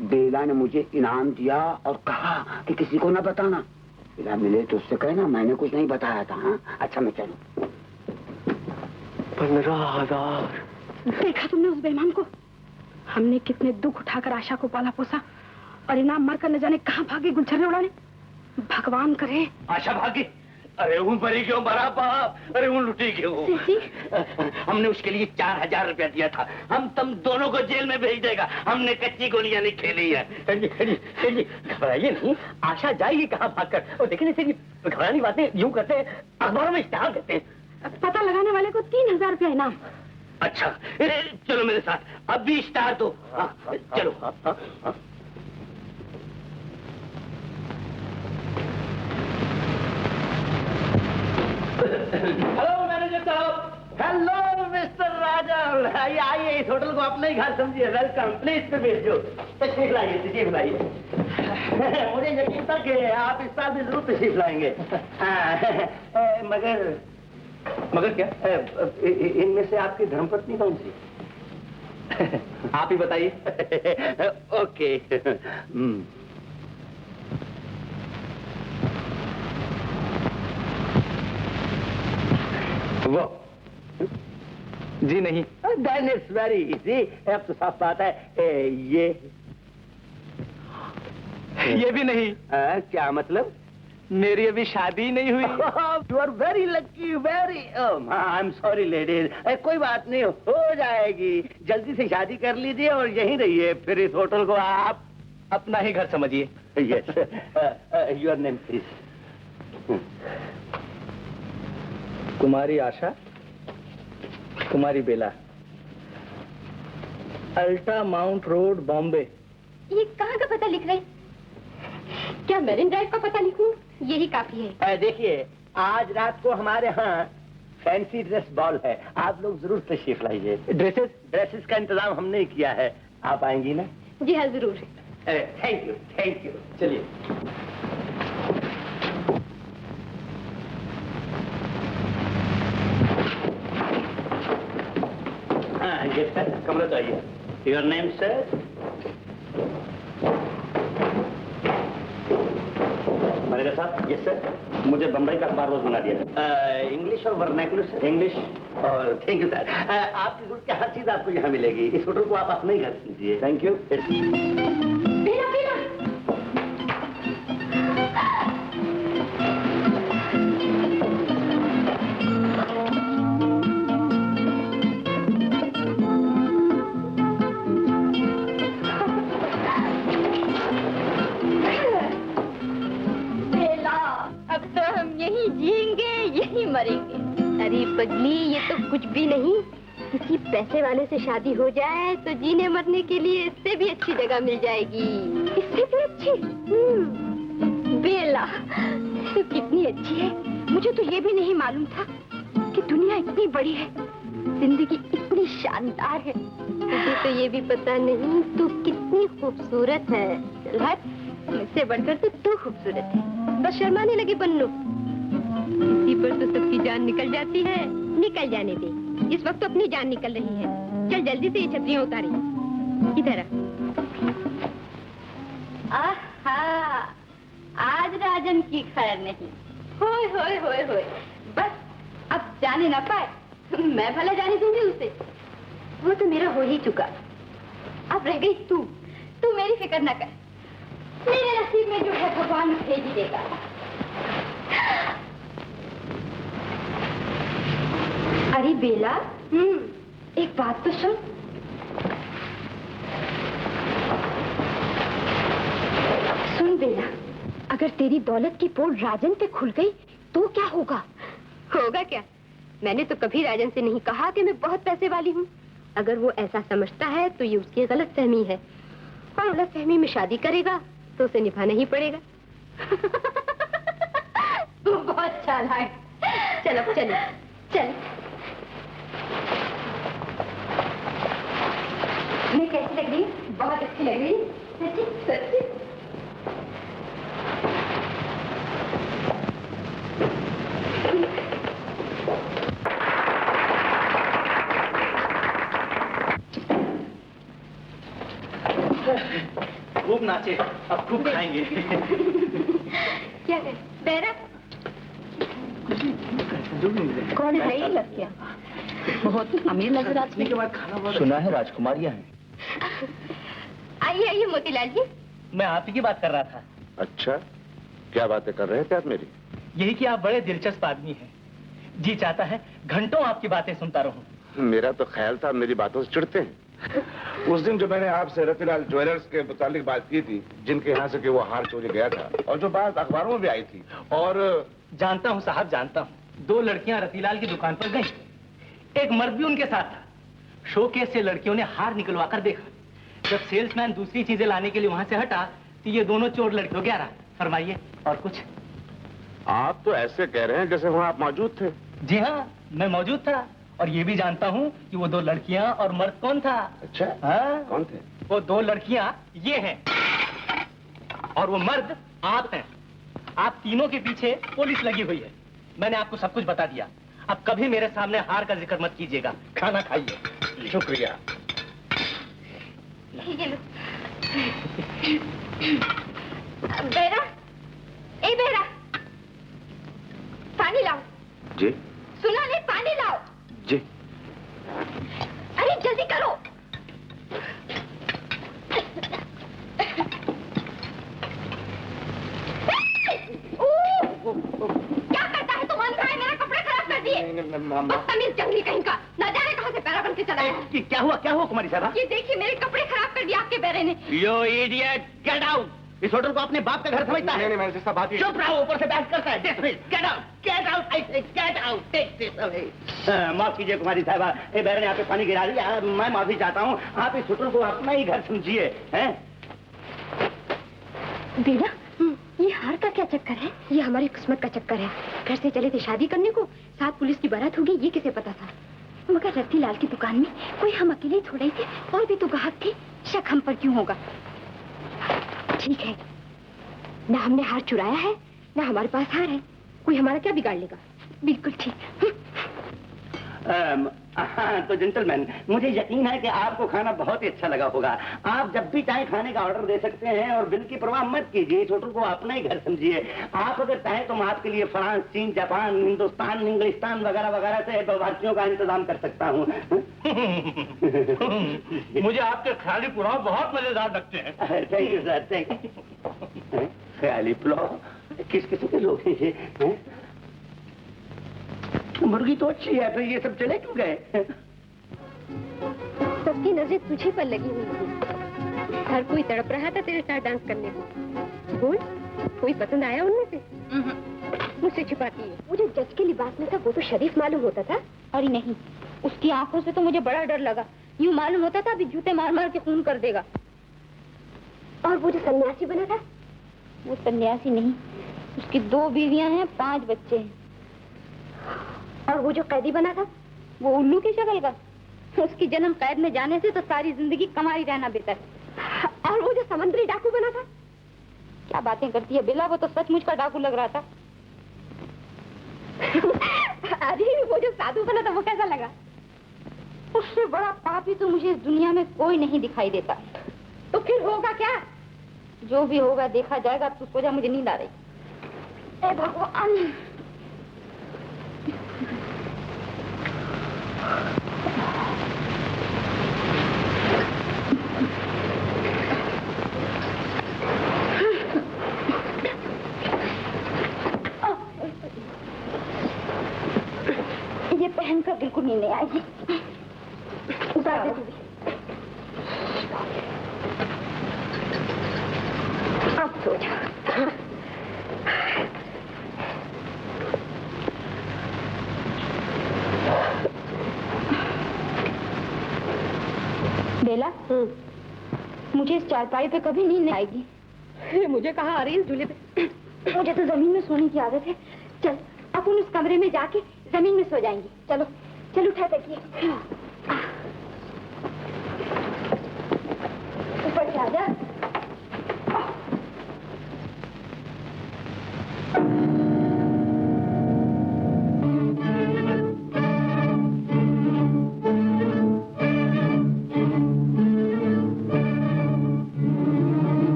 S6: बेला ने मुझे इनाम दिया और कहा कि किसी को ना बताना। बेला मिले तो उससे कहना मैंने कुछ नहीं बताया था। हाँ अच्छा मैं चलूं।
S5: 15,000।
S3: देखा तुमने उस बेईमान को? हमने कितने दुख उठाकर आशा को पाला पोसा, और इनाम मारकर न जाने कहाँ भागे गुलछर्रे उड़ाने। भगवान करे।
S5: आशा भागी? अरे उन परी क्यों मरा बाप? अरे उन लुटी क्यों? हमने उसके लिए 4,000 रुपया दिया था। हम तुम दोनों को जेल में भेज देगा। हमने कच्ची गोलियां नहीं खेली है। घबराइए नहीं, आशा जाएगी कहाँ भागकर। और देखिए ना, घबराने बातें यूं करते हैं, अखबारों में इश्तिहार देते हैं।
S3: पता लगाने वाले को 3,000 रुपया इनाम।
S5: अच्छा चलो मेरे साथ, अब भी इश्तिहार दो। चलो। हेलो मैनेजर साहब। हेलो मिस्टर राजन, आइए आइए, इस होटल को अपना ही घर समझिए। वेलकम, प्लीज पे भेजो। तशरीफ लाइए, तशरीफ लाइए। मुझे यकीन था कि आप इस साल भी जरूर तशरीफ लाएंगे। मगर क्या? इनमें से आपकी धर्मपत्नी कौन सी?
S4: आप ही बताइए।
S5: ओके। वो
S4: जी नहीं।
S5: Then it's very easy। अब तो साफ बात है।
S4: ये भी नहीं।
S5: क्या मतलब?
S4: मेरी अभी शादी नहीं हुई।
S5: You are very lucky, very। I'm sorry ladies। कोई बात नहीं, हो जाएगी। जल्दी से शादी कर लीजिए और यहीं रहिए। फिर इस होटल को आप
S4: अपना ही घर समझिए।
S5: Yes। Your name please।
S4: Kumari Asha, Kumari Bela, Altamount road, Bombay.
S3: ये कहाँ का पता लिख रहे? क्या मेरिन ड्राइव का पता लिखूं? यही काफी है।
S5: देखिए, आज रात को हमारे यहाँ फैंसी ड्रेस बॉल है। आप लोग जरूर तशरीफ लाइए। ड्रेसेस का इंतजाम हमने ही किया है। आप आएंगी ना?
S3: जी हाँ, जरूर।
S5: Thank you, thank you. चलिए। Yes, sir. कमरा चाहिए। Your name, sir? मैनेजर साहब। Yes sir. मुझे बम्बई का अखबार रोज बना दिया। इंग्लिश और वर्नाकुलर सर। इंग्लिश और थैंक यू सर। आपकी जरूरत की हर चीज आपको यहाँ मिलेगी। इस होटल को आप अपने ही घर कीजिए। Thank you.
S3: मरेंगे। अरे पगली, ये तो कुछ भी नहीं। किसी पैसे वाले से शादी हो जाए तो जीने मरने के लिए इससे भी अच्छी जगह मिल जाएगी। इससे भी अच्छी? बेला, तो कितनी अच्छी है। मुझे तो ये भी नहीं मालूम था कि दुनिया इतनी बड़ी है, जिंदगी इतनी शानदार है। मुझे तो ये भी पता नहीं तू कितनी खूबसूरत है। चल हट, मुझसे बढ़कर तो तू खूबसूरत है। बस शर्माने लगी बन्नू। इसी पर तो सबकी जान निकल जाती है। निकल जाने दे, इस वक्त तो अपनी जान निकल रही है। चल जल्दी से ये छतरियां उतारी। इधर आ। आज राजन की खैर नहीं। होय होय होय होय, बस अब जाने ना पाए, मैं भला जाने दूंगी उसे। वो तो मेरा हो ही चुका। अब रह गई तू। तू मेरी फिक्र न कर, मेरे नसीब में जो है भगवान भेज ही देगा। अरे बेला, एक बात तो सुन। सुन बेला, अगर तेरी दौलत की पोल राजन पे खुल गई तो क्या होगा? होगा क्या? मैंने तो कभी राजन से नहीं कहा कि मैं बहुत पैसे वाली हूँ। अगर वो ऐसा समझता है तो ये उसकी गलतफहमी है, और गलतफहमी में शादी करेगा तो उसे निभाना ही पड़ेगा। तू बहुत चालाक। चलो चलो चल। मैं कैसी लग रही? बहुत अच्छी लग रही। सच्ची सच्ची।
S5: खूब नाचे, अब खूब खाएंगे।
S3: क्या है बेरा? कौन है ये लड़कियां? बहुत अमीर नजर आती है।
S5: सुना है राजकुमारियां हैं।
S3: आइए आइए मोतीलाल जी।
S5: मैं आप ही की बात कर रहा था।
S7: अच्छा, क्या बातें कर रहे थे आप मेरी?
S5: यही कि आप बड़े दिलचस्प आदमी हैं। जी चाहता है घंटों आपकी बातें सुनता रहूं।
S7: मेरा तो ख्याल था मेरी बातों से चिढ़ते हैं। उस दिन जो मैंने आपसे रतिलाल ज्वेलर्स के मुतालिक बात की थी, जिनके यहाँ से कि वो हार चोरी गया था, और जो बात अखबारों में भी आई थी, और
S5: जानता हूँ साहब, जानता हूँ। 2 लड़कियां रतिलाल की दुकान पर गईं। एक मर्द भी उनके साथ था। शोकेस से लड़कियों ने हार निकलवा कर देखा। जब सेल्समैन दूसरी चीजें लाने के लिए वहां से हटा तो ये दोनों चोर लड़कियों गया रहा। फरमाइए और कुछ।
S7: आप तो ऐसे कह रहे हैं जैसे वहाँ आप मौजूद थे।
S5: जी हाँ, मैं मौजूद था, और ये भी जानता हूँ कि वो 2 लड़कियां और मर्द कौन था।
S7: अच्छा,
S5: हाँ?
S7: कौन थे?
S5: वो 2 लड़कियां ये हैं, और वो मर्द आप हैं। आप तीनों के पीछे पुलिस लगी हुई है। मैंने आपको सब कुछ बता दिया। अब कभी मेरे सामने हार का जिक्र मत कीजिएगा। खाना खाइए।
S7: शुक्रिया।
S3: ये लो। बेरा, ए बेरा, पानी लाओ।
S7: जी।
S3: सुना नहीं, पानी लाओ।
S7: जी।
S3: अरे जल्दी करो। क्या करता है तुम? अंधा है, मेरा कपड़े खराब कर दिए। बदतमीज जंगली कहीं का, ना जाने कहां से पैरा बन के चला है।
S5: क्या हुआ कुमारी साहब?
S3: ये देखिए, मेरे कपड़े खराब कर दिए आपके बेरे ने।
S5: यो इडियट, गेट आउट। इस होटल को अपने बाप का घर समझता है?
S7: नहीं, मैंने बात
S5: चुप रहो, ऊपर से बहस करता है। Get out, get out, I say get out, take this away. माफ कीजिए कुमारी साहबा, ये बैरन ने आप पे पानी गिरा दिया। मैं माफी चाहता हूँ। आप इस होटल को अपना ही घर समझिए, हैं?
S3: बेला, ये हार का क्या चक्कर है? ये हमारी किस्मत का चक्कर है। घर से चले थे शादी करने को, साथ पुलिस की बारात होगी, ये किसे पता था? मगर रतिलाल की दुकान में कोई हम अकेले थोड़े ही थे, और भी तो ग्राहक थे। शक हम पर क्यों होगा? ठीक है, ना हमने हार चुराया है, ना हमारे पास हार है। कोई हमारा क्या बिगाड़ लेगा? बिल्कुल ठीक।
S5: हाँ, तो जेंटलमैन, मुझे यकीन है कि आपको खाना बहुत ही अच्छा लगा होगा। आप जब भी चाहे खाने का ऑर्डर दे सकते हैं, और बिल की परवाह मत कीजिए। इस होटल को अपना ही घर समझिए। आप अगर चाहें तो मैं आपके लिए फ्रांस, चीन, जापान, हिंदुस्तान, इंग्लिस्तान वगैरह वगैरह से भारतीयों का इंतजाम कर सकता हूँ। मुझे आपके ख्याली पुलाव बहुत मजेदार लगते हैं। Thank you sir, thank you. ख्याली पुलाव किस किस्म के लोग हैं ये? मुर्गी तो अच्छी है, फिर ये सब चले क्यों गए?
S3: सबकी नजर तुझे पर लगी हुई थी। हर कोई तड़प रहा था तेरे साथ डांस करने को। बोल, कोई पसंद आया उनमें से? मुझसे छिपाती है। मुझे जज के लिबास में था वो तो शरीफ मालूम होता था। अरे नहीं, उसकी आंखों से तो मुझे बड़ा डर लगा। यूं मालूम होता था अभी जूते मार मार के खून कर देगा। और वो जो सन्यासी बना था? वो सन्यासी नहीं, उसकी 2 बीवियां हैं, 5 बच्चे हैं। और वो जो कैदी बना था, वो उल्लू की शक्ल का। उसकी जन्म कैद में जाने से तो सारी जिंदगी कमाई रहना बेहतर। और वो जो समुद्री डाकू बना था? क्या बातें करती है बेला, वो तो सचमुच का डाकू लग रहा था। अरे वो जो साधु बना था वो कैसा लगा? उससे बड़ा पापी तो मुझे इस दुनिया में कोई नहीं दिखाई देता। तो फिर होगा क्या? जो भी होगा देखा जाएगा। तू सो जा, मुझे नींद आ रही। ए भगवान! ये पहनकर बिल्कुल नींद नहीं आएगी। उतार दे तू भी। अब सो जा। बेला, मुझे इस चारपाई पे कभी नींद नहीं आएगी। मुझे कहाँ आ रही है इस झूले पे? मुझे तो जमीन में सोने की आदत है। चल अपन उस कमरे में जाके जमीन में सो जाएंगे। चलो चलो, उठा तकिए। ऊपर से आजा।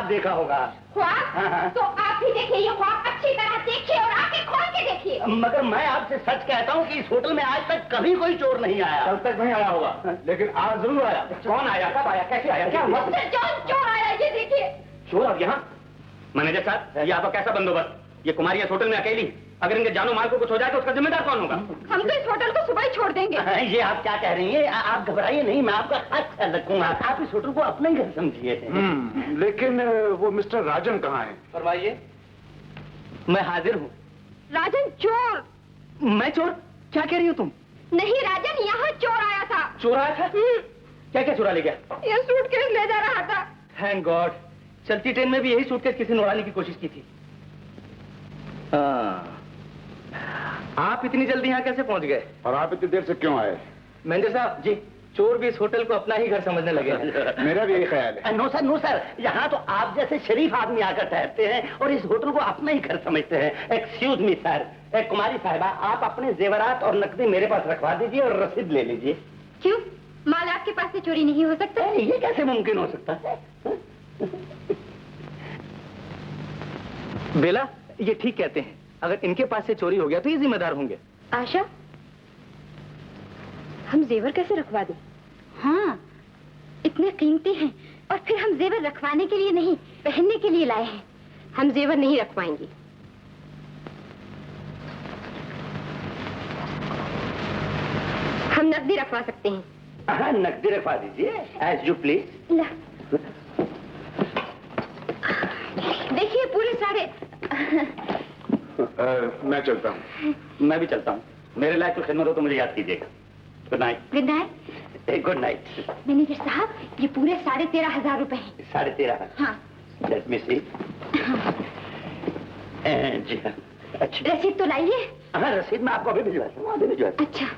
S5: देखा होगा
S3: ख्वाब? तो आप भी देखिए ये ख्वाब, अच्छी तरह देखिए और आंखें खोल के देखिए।
S5: मगर मैं आपसे सच कहता हूँ कि इस होटल में आज तक कभी कोई चोर नहीं आया।
S1: कल तक नहीं आया होगा, लेकिन आज जरूर आया। कौन आया, कब आया, कैसे आया, क्या हुआ?
S3: चोर आया, ये देखिए।
S1: चोर अब यहाँ? मैनेजर साहब, ये आपका कैसा बंदोबस्त? ये कुमारी इस होटल में अकेली, अगर इनके जानो माल को कुछ हो जाए तो उसका जिम्मेदार कौन होगा?
S3: हम तो इस होटल को सुबह ही छोड़ देंगे।
S5: ये आप क्या कह रही हैं? आप घबराइए नहीं, मैं आपका अच्छा रखूंगा। आप इस होटल को अपना ही घर समझिए।
S7: लेकिन वो मिस्टर राजन कहाँ है?
S1: फरमाइए। मैं हाजिर हूँ।
S3: राजन चोर?
S1: मैं चोर? क्या कह रही हो तुम?
S3: नहीं राजन, यहाँ चोर आया था।
S1: चोर आया था? क्या क्या चुरा ले गया?
S3: ये सूटकेस ले जा रहा था।
S1: थैंक गॉड, चलती ट्रेन में भी यही सूटकेस किसी ने उड़ाने की कोशिश की थी। आप इतनी जल्दी यहाँ कैसे पहुँच गए?
S7: और आप इतनी देर से क्यों आए?
S1: मैनेजर साहब जी, चोर भी इस होटल को अपना ही घर समझने लगे हैं।
S7: मेरा भी यही ख्याल है।
S5: नो सर, यहाँ तो आप जैसे शरीफ आदमी आकर ठहरते हैं और इस होटल को अपना ही घर समझते हैं। एक्सक्यूज मी सर, कुमारी साहिबा, आप अपने जेवरात और नकदी मेरे पास रखवा दीजिए और रसीद ले लीजिए।
S3: क्यों? माल आपके पास से चोरी नहीं हो सकता?
S5: ये कैसे मुमकिन हो सकता है?
S1: बेला, ये ठीक कहते हैं, अगर इनके पास से चोरी हो गया तो ये जिम्मेदार होंगे।
S3: आशा, हम जेवर कैसे रखवा दें? हाँ, इतने कीमती हैं और फिर हम जेवर रखवाने के लिए नहीं, पहनने के लिए लाए हैं। हम जेवर नहीं रखवाएंगे। हम नकदी रखवा सकते हैं।
S5: हाँ, नकदी रखवा दीजिए, एज यू प्लीज।
S3: देखिए पूरे सारे।
S7: मैं चलता हूँ।
S1: मैं भी चलता हूँ। मेरे लायक कोई खिदमत हो तो मुझे याद कीजिएगा।
S5: Good night.
S3: Good night.
S5: Good night.
S3: Manager साहब, ये पूरे 13,500 रुपए हैं।
S5: 13.5।
S3: हाँ।
S5: लेट मी सी। जी हाँ, अच्छा।
S3: रसीद तो लाइए।
S5: हाँ, रसीद मैं आपको अभी भिजवाता हूँ, अभी भिजवाता
S3: अच्छा।
S5: हूँ।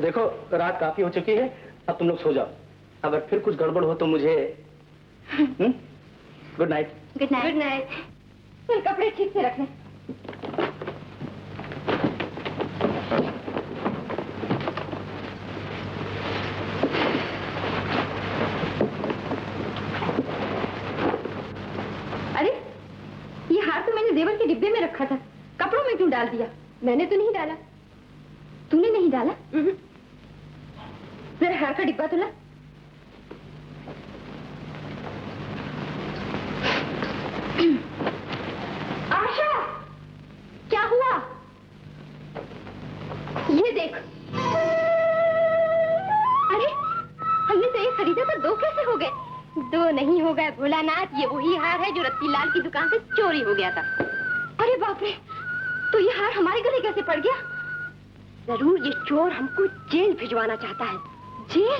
S5: देखो, रात काफी हो चुकी है, अब तुम लोग सो जाओ। अगर फिर कुछ गड़बड़ हो तो मुझे good night.
S3: Good night. Good night. फिर कपड़े ठीक से रखना। अरे, ये हार तो मैंने जेवर के डिब्बे में रखा था, कपड़ों में क्यों डाल दिया? मैंने तो नहीं डाला। तूने नहीं डाला? जरा हार का डिब्बा तो ला। आशा, क्या हुआ? ये देख। अरे, हमने तो एक खरीदा तो दो कैसे हो गए? दो नहीं हो गए भोलानाथ, ये वही हार है जो रत्तीलाल की दुकान से चोरी हो गया था। अरे बाप रे, तो ये हार हमारे गले कैसे पड़ गया? जरूर ये चोर हमको जेल भिजवाना चाहता है। जेल?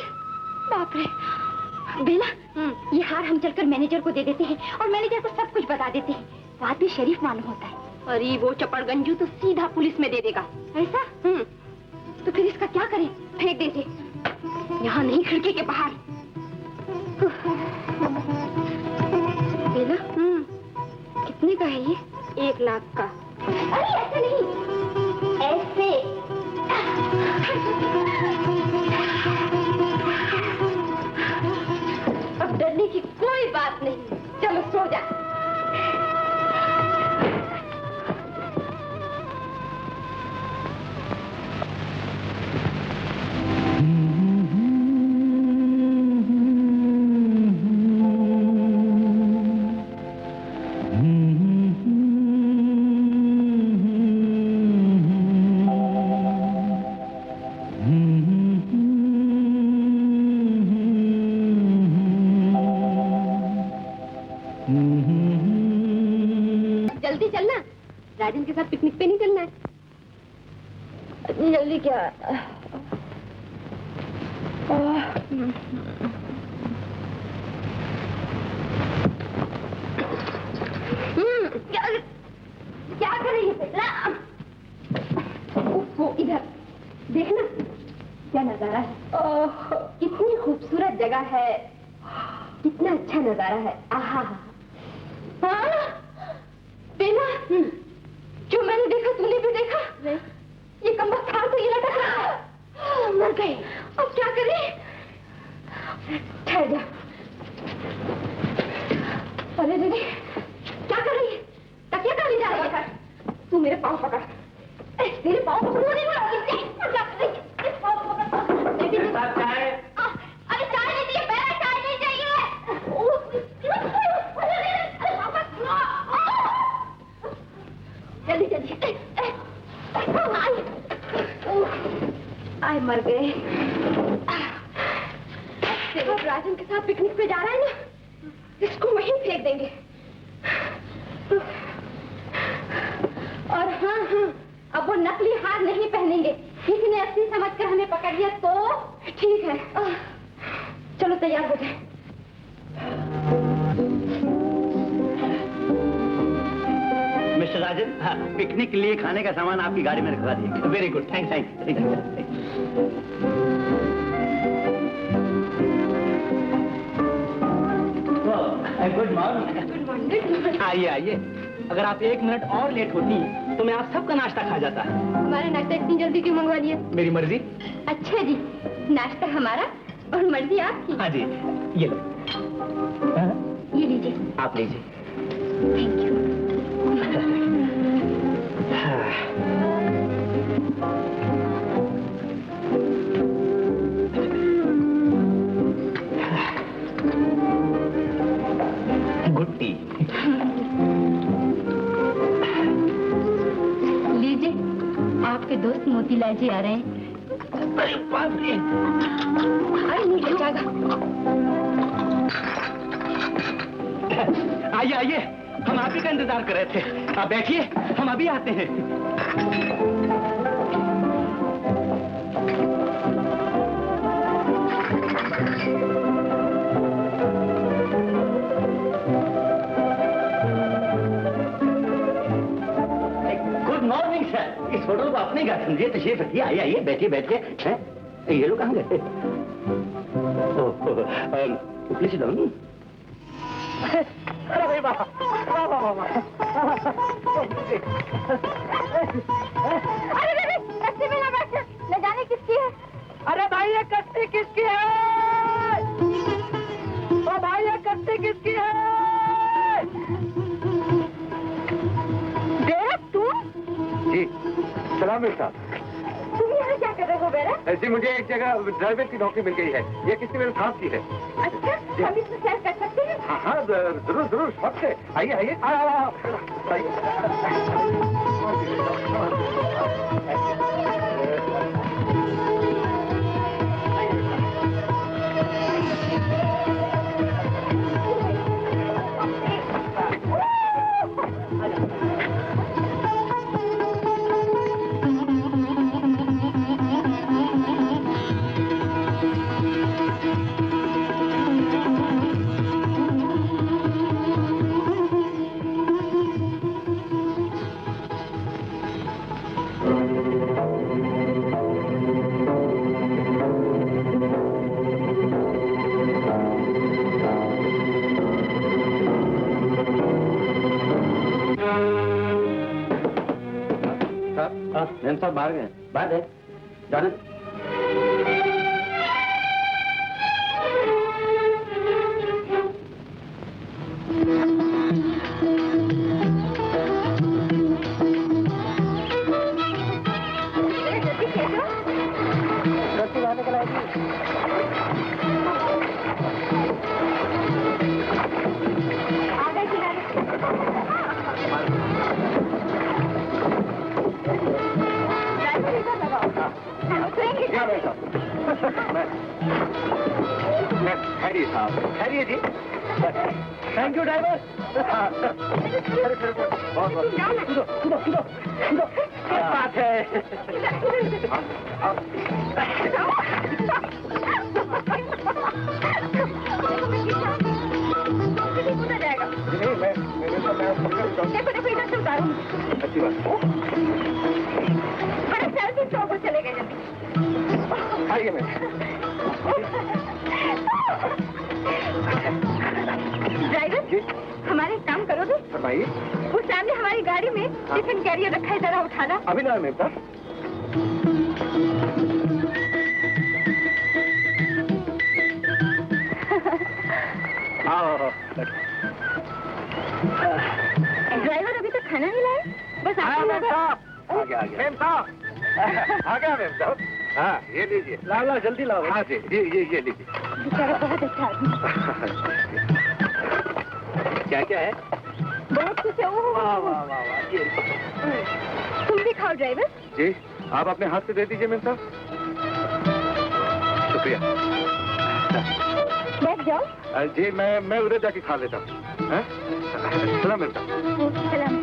S3: बाप रे। बेला, ये हार हम चलकर मैनेजर को दे देते हैं और मैनेजर को सब कुछ बता देते हैं। बात भी शरीफ मालूम होता है। अरे वो चपड़गंजू तो सीधा पुलिस में दे देगा। ऐसा? तो फिर इसका क्या करें? फेंक देते। यहाँ नहीं, खिड़की के बाहर। बेला, कितने का है ये? 1 लाख का। अरे ऐसे नहीं, ऐसे। अब डरने की कोई बात नहीं। चलो सो जा। जल्दी चलना, राजन के साथ पिकनिक पे नहीं चलना है। इतनी जल्दी क्या? क्या कर रही है? वो इधर देखना, क्या नजारा है। कितनी खूबसूरत जगह है, कितना अच्छा नजारा है। आहा। बेला, जो मैंने देखा तूने भी देखा? नहीं। ये कमबख्त हार तो ये लटक रहा है। मर गए। अब क्या करें? ठहर जा। अरे दीदी, क्या कर रही है? तकिया कहाँ ले जा रही है? तू मेरे पाँव पकड़। तेरे पाँव पकड़। अरे चाय लीजिए, पहले चाय नहीं चाहिए। जल्दी जल्दी। आए मर गए। अब राजन के साथ पिकनिक पे जा रहा है ना, इसको वहीं फेंक देंगे। और हाँ, अब वो नकली हार नहीं पहनेंगे। किसी ने असली समझकर हमें पकड़ लिया तो ठीक है। चलो तैयार हो जाए।
S5: मिस्टर राजन, हाँ, पिकनिक के लिए खाने का सामान आपकी गाड़ी में रखवा दिया। Very good, thanks. Good morning. आइए आइए। अगर आप 1 मिनट और लेट होती तो मैं आप सबका नाश्ता खा जाता।
S3: हमारा नाश्ता इतनी जल्दी क्यों मंगवा लिया?
S5: मेरी मर्जी।
S3: अच्छा जी, नाश्ता हमारा और मर्जी आपकी।
S5: हाँ जी, ये लो।
S3: ये लीजिए।
S5: आप लीजिए।
S3: Thank you.
S5: Good T.
S3: लीजिए, आपके दोस्त मोतीलाल जी आ रहे हैं।
S5: अरे बाप रे।
S3: अरे नहीं बचाएगा।
S5: आइए आइए, हम आप ही का इंतजार कर रहे थे। आप बैठिए, हम अभी आते हैं। नहीं गा समझिए, तशरीफ रखिए, आइए आइए, बैठिए बैठिए। हैं? ये लोग कहाँ गए? Please down. अरे वाह वाह वाह वाह।
S3: अरे कस्ती में ना बैठ, न जाने किसकी है।
S8: अरे भाई ये कस्ती किसकी है? ओ भाई ये कस्ती किसकी है?
S3: बेरा तुम?
S7: जी सलाम साहब।
S3: तुम यहाँ क्या कर रहे हो बेरा?
S7: जी मुझे एक जगह ड्राइवर की नौकरी मिल गई है, ये किसी मेरे साथ की है।
S3: अच्छा, हम इसमें सैर कर सकते हैं?
S7: हाँ हाँ जरूर जरूर, वक्त से आइए आइए
S4: मैम साहब बाहर गए।
S5: बात है जाने।
S7: खैरिए साहब, खैरिए जी।
S8: Thank you driver.
S7: बहुत बहुत
S8: कूदो कूदो कूदो कूदो। क्या बात है?
S7: नहीं मैं
S3: देखो देखो इधर से उतारो।
S7: अच्छी बात।
S3: बड़े सर से चौको चले गए जल्दी।
S7: आइए मैं।
S3: ड्राइवर हमारे एक काम करोगे?
S7: फरमाइए।
S3: उस सामने हमारी गाड़ी में टिफिन कैरियर रखा है, जरा उठाना।
S7: अभी ना मेम साहब।
S3: ड्राइवर अभी तक खाना नहीं लाए? बस आपको
S7: मेम
S3: लगा-
S7: साहब आ गया मेम साहब आ गया मेम साहब। हाँ ये लीजिए।
S8: लाओ लाओ जल्दी लाओ।
S7: हाँ जी ये लीजिए।
S3: बेचारा बहुत अच्छा आदमी।
S7: क्या क्या है?
S3: बहुत कुछ है। ओह,
S8: वाह वाह वाह वाह।
S3: तुम भी खाओ ड्राइवर।
S7: जी आप अपने हाथ से दे दीजिए मेम साहब। शुक्रिया।
S3: बैठ जाओ।
S7: जी मैं उधर जाके खा लेता हूँ। हैं? सलाम मेम साहब।
S3: सलाम।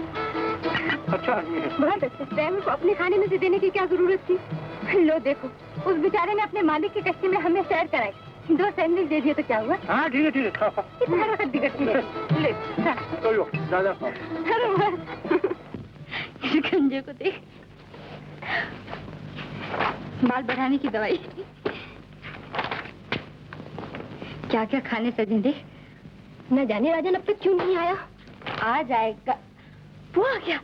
S7: अच्छा आदमी है।
S3: बहुत अच्छा। ड्राइवर को अपने खाने में से देने की क्या जरूरत थी? लो देखो, उस बेचारे ने अपने मालिक की कश्ती में हमें सैर कराई। 2 सैंडविच दे दिए तो क्या हुआ?
S7: हाँ ठीक है
S3: इतना वक्त बिगड़ती है। ले खा।
S7: दादा
S3: अरे वाह। इस गंजे को देख। बाल बढ़ाने की दवाई। क्या क्या खाने सजे देख। न जाने राजन अब तक क्यों नहीं आया। आ जाएगा। वो आ गया।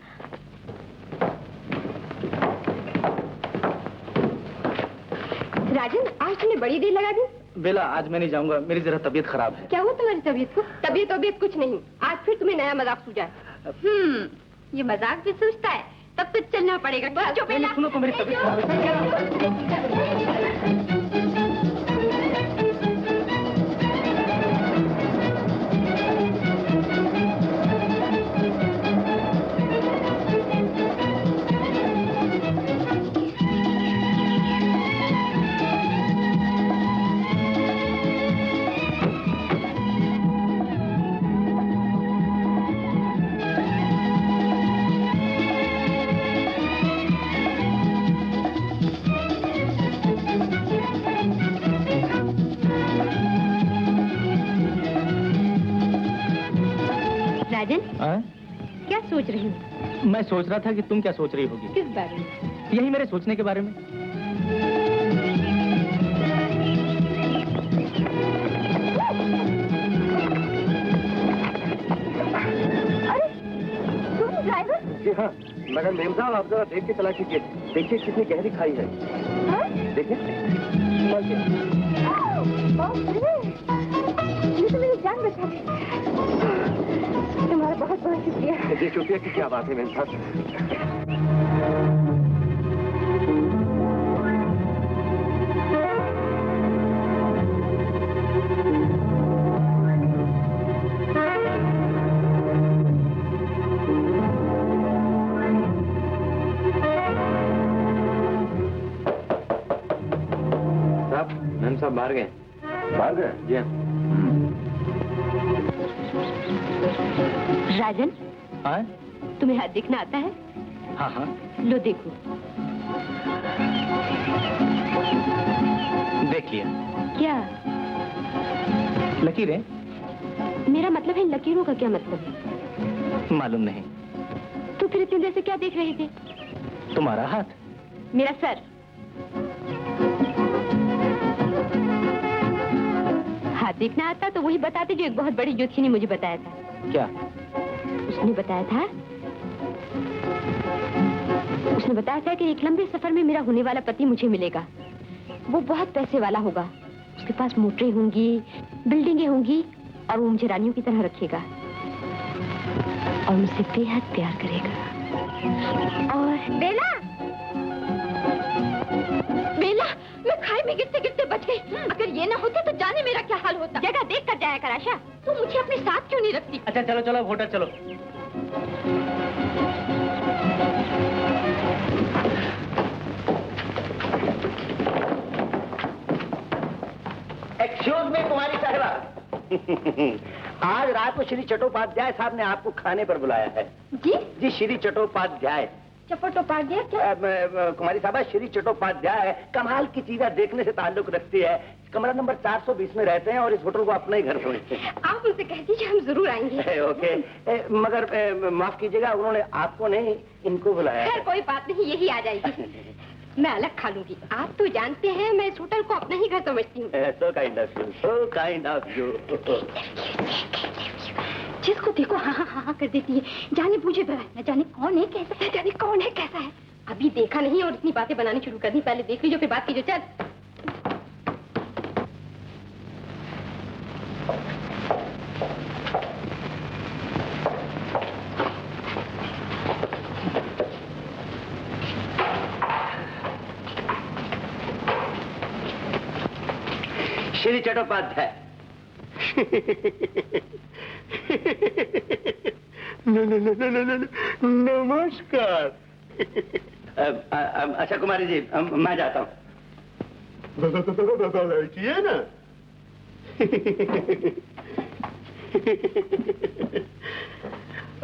S3: राजन आज तुमने बड़ी देर लगा दी।
S8: बेला आज मैं नहीं जाऊंगा, मेरी जरा तबीयत खराब है।
S3: क्या हुआ तुम्हारी तबीयत को? तबीयत कुछ नहीं। आज फिर तुम्हें नया मजाक सूझा। ये मजाक भी सूझता है, तब तो चलना पड़ेगा। चुप
S8: नहीं, सुनो तो मेरी तबीयत खराब है।
S3: राजन क्या सोच रही हो?
S8: मैं सोच रहा था कि तुम क्या सोच रही होगी।
S3: किस बारे में?
S8: यही मेरे सोचने के बारे में।
S3: अरे तुम ड्राइवर?
S8: जी हाँ, मगर मेम साहब आप जरा देख के चला कीजिए। देखिए कितनी गहरी खाई है। देखिए
S3: ये तो मेरी जान बचा दी। तुम्हारा बहुत बहुत शुक्रिया।
S8: जी शुक्रिया की क्या बात है मेम साहब।
S4: मैम साहब बाहर गए।
S7: बाहर गए?
S4: जी हाँ।
S3: राजन,
S8: हाँ
S3: तुम्हें हाथ देखना आता है?
S8: हाँ हाँ।
S3: लो देखो।
S8: देख लिया।
S3: क्या?
S8: लकीरें?
S3: मेरा मतलब है लकीरों का क्या मतलब है?
S8: मालूम नहीं।
S3: तो फिर इतनी देर से क्या देख रहे थे?
S8: तुम्हारा हाथ।
S3: मेरा सर। हाथ देखना आता तो वही बताते जो एक बहुत बड़ी ज्योतिषी ने मुझे बताया था।
S8: क्या?
S3: उसने बताया था कि एक लंबे सफर में मेरा होने वाला पति मुझे मिलेगा। वो बहुत पैसे वाला होगा, उसके पास मोटरें होंगी, बिल्डिंगें होंगी और वो मुझे रानियों की तरह रखेगा और मुझसे बेहद प्यार करेगा। और बेला, मैं खाई में गिरते गिरते बच गई। अगर ये ना होते तो जाने मेरा क्या हाल होता। जगह देख कर जाया कर आशा। तू मुझे अपने साथ क्यों नहीं रखती?
S8: अच्छा चलो चलो होटल चलो।
S5: एक्सक्यूज मी कुमारी साहिबा। आज रात को श्री चट्टोपाध्याय साहब ने आपको खाने पर बुलाया है।
S3: जी?
S5: जी श्री चट्टोपाध्याय।
S3: चट्टोपाध्याय क्या?
S5: कुमारी साहबा, श्री चट्टोपाध्याय कमाल की चीजें देखने से ताल्लुक रखती है। कमरा नंबर 420 में रहते हैं और इस होटल को अपना ही घर समझते हैं।
S3: आप उनसे कह दीजिए हम जरूर आएंगे।
S5: ओके। मगर माफ कीजिएगा, उन्होंने आपको नहीं इनको बुलाया
S3: खैर
S5: है।
S3: कोई बात नहीं, यही आ जाएगी। मैं अलग खा लूंगी। आप तो जानते हैं मैं इस होटल को अपना ही घर समझती हूँ।
S5: So kind of you, so kind of you।
S3: जिसको देखो हाँ हाँ हाँ हाँ कर देती है। जाने पूछे भला न जाने कौन है कैसा है, जाने कौन है कैसा है। अभी देखा नहीं और इतनी बातें बनानी शुरू कर दी। पहले देख लीजिए फिर बात कीजिए। चल
S5: श्री चट्टोपाध्याय। नमस्कार। अच्छा कुमारी जी, मैं जाता हूँ। बैठिए ना।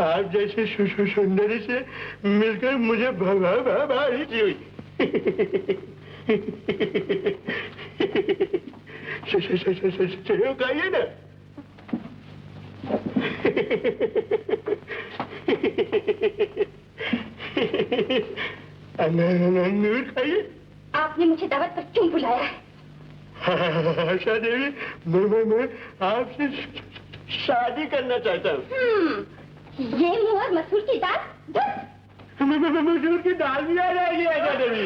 S5: आप जैसे सुंदरी से मिलकर मुझे भारी सी हुई। खाइए ना। अंगूर खाइए।
S3: आपने मुझे दावत पर क्यों बुलाया है?
S5: आशा देवी, मैं आपसे शादी करना चाहता हूँ।
S3: ये मुँह और मसूर की दाल?
S5: मसूर की दाल भी आ जाएगी आशा देवी।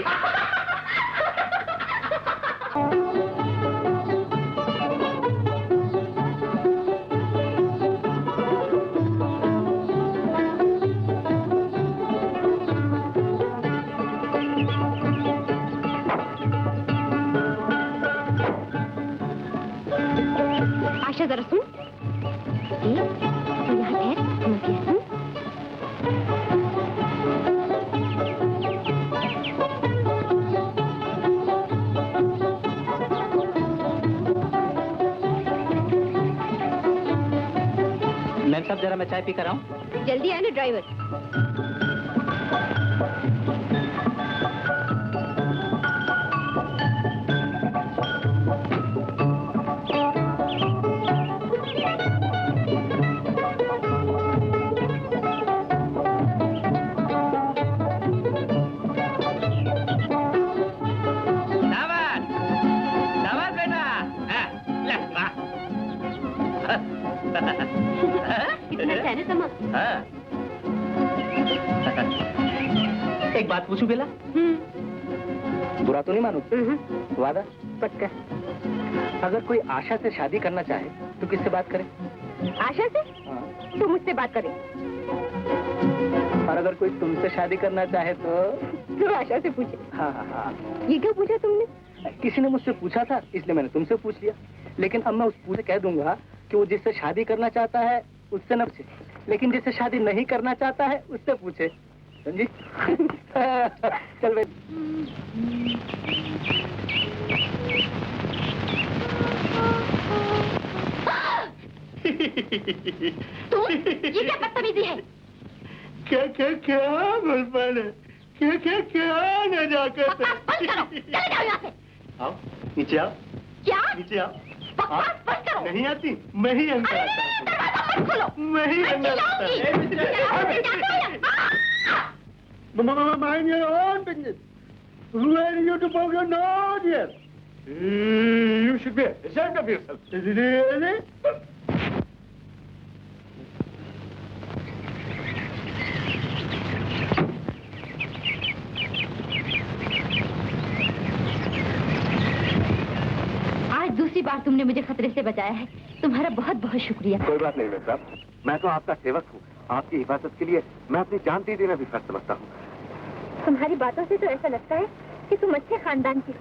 S3: आशा जरा सुन। तो यहाँ ठहर, मुझे सुन।
S8: मैम साहब जरा मैं चाय पी कर आऊं।
S3: जल्दी आना ड्राइवर।
S5: हाँ। एक बात पूछूं बेला? बुरा तो नहीं मानो? वादा?
S3: पक्का।
S5: अगर कोई आशा से शादी करना चाहे तो किससे बात करे?
S3: आशा से? तू मुझसे बात करे।
S5: और अगर कोई तुमसे शादी करना चाहे तो
S3: आशा से पूछे।
S5: हाँ हाँ हाँ।
S3: ये क्यों पूछा तुमने?
S5: किसी ने मुझसे पूछा था इसलिए मैंने तुमसे पूछ लिया। लेकिन अब मैं उस पूछे कह दूंगा कि वो जिससे शादी करना चाहता है उससे न पूछे, लेकिन जिससे शादी नहीं करना चाहता है उससे पूछे। समझी? चल भाई।
S3: तू ये क्या बदतमीजी है?
S5: क्या क्या क्या मुलपन है? क्या क्या क्या न जाकर
S3: बंद करो, चले जाओ यहाँ से।
S5: आओ नीचे आओ।
S3: क्या?
S5: नीचे आओ।
S3: बकवास बंद करो।
S5: नहीं आती? मैं ही अंदर आता हूँ।
S3: दरवाजा मत खोलो।
S5: मैं ही अंदर आता हूँ। Mind your own business. Who are you to poke your nose here? You should be ashamed of yourself. Really?
S3: आज दूसरी बार तुमने मुझे खतरे से बचाया है। तुम्हारा बहुत बहुत शुक्रिया।
S8: कोई बात नहीं मेम साहब, मैं तो आपका सेवक हूँ। आपकी हिफाजत के लिए मैं अपनी जान दे देना भी फर्ज समझता हूँ।
S3: तुम्हारी बातों से तो ऐसा लगता है कि तुम अच्छे खानदान की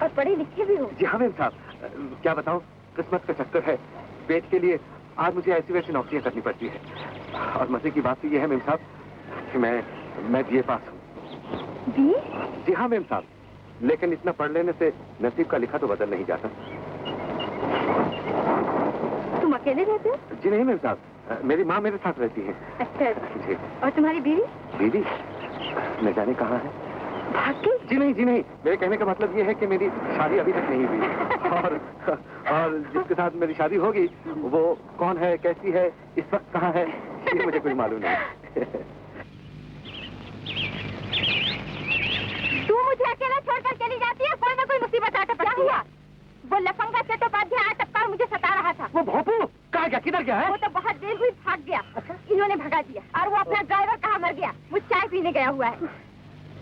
S3: और पढ़े लिखे भी हो।
S8: जी हाँ मेम साहब, क्या बताऊँ, किस्मत का चक्कर है। पेट के लिए आज मुझे ऐसी वैसी नौकरियाँ करनी पड़ती है। और मजे की बात तो ये है मेम साहब कि मैं बीए पास हूँ। जी हाँ मेम साहब, लेकिन इतना पढ़ लेने से नसीब का लिखा तो बदल नहीं जाता।
S3: तुम अकेले रहते हो?
S8: जी नहीं मेम साहब, मेरी माँ मेरे साथ रहती है।
S3: अच्छा
S8: जी।
S3: और तुम्हारी बीवी?
S8: बीवी न जाने कहाँ है।
S3: भाग गई?
S8: जी नहीं, मेरे कहने का मतलब ये है कि मेरी शादी अभी तक नहीं हुई। और जिसके साथ मेरी शादी होगी वो कौन है, कैसी है, इस वक्त कहाँ है, ये मुझे कुछ मालूम नहीं।
S3: तू मुझे अकेला छोड़कर चली जाती है, कोई ना कोई मुसीबत आकर पड़ती है। वो लफंगा चट्टोपाध्याय आ टपका और मुझे सता रहा था।
S5: वो भोपू कहाँ गया? किधर गया है?
S3: वो तो बहुत देर हुई भाग गया। इन्होंने भगा दिया और वो अपना ड्राइवर कहाँ मर गया, वो चाय पीने गया हुआ है।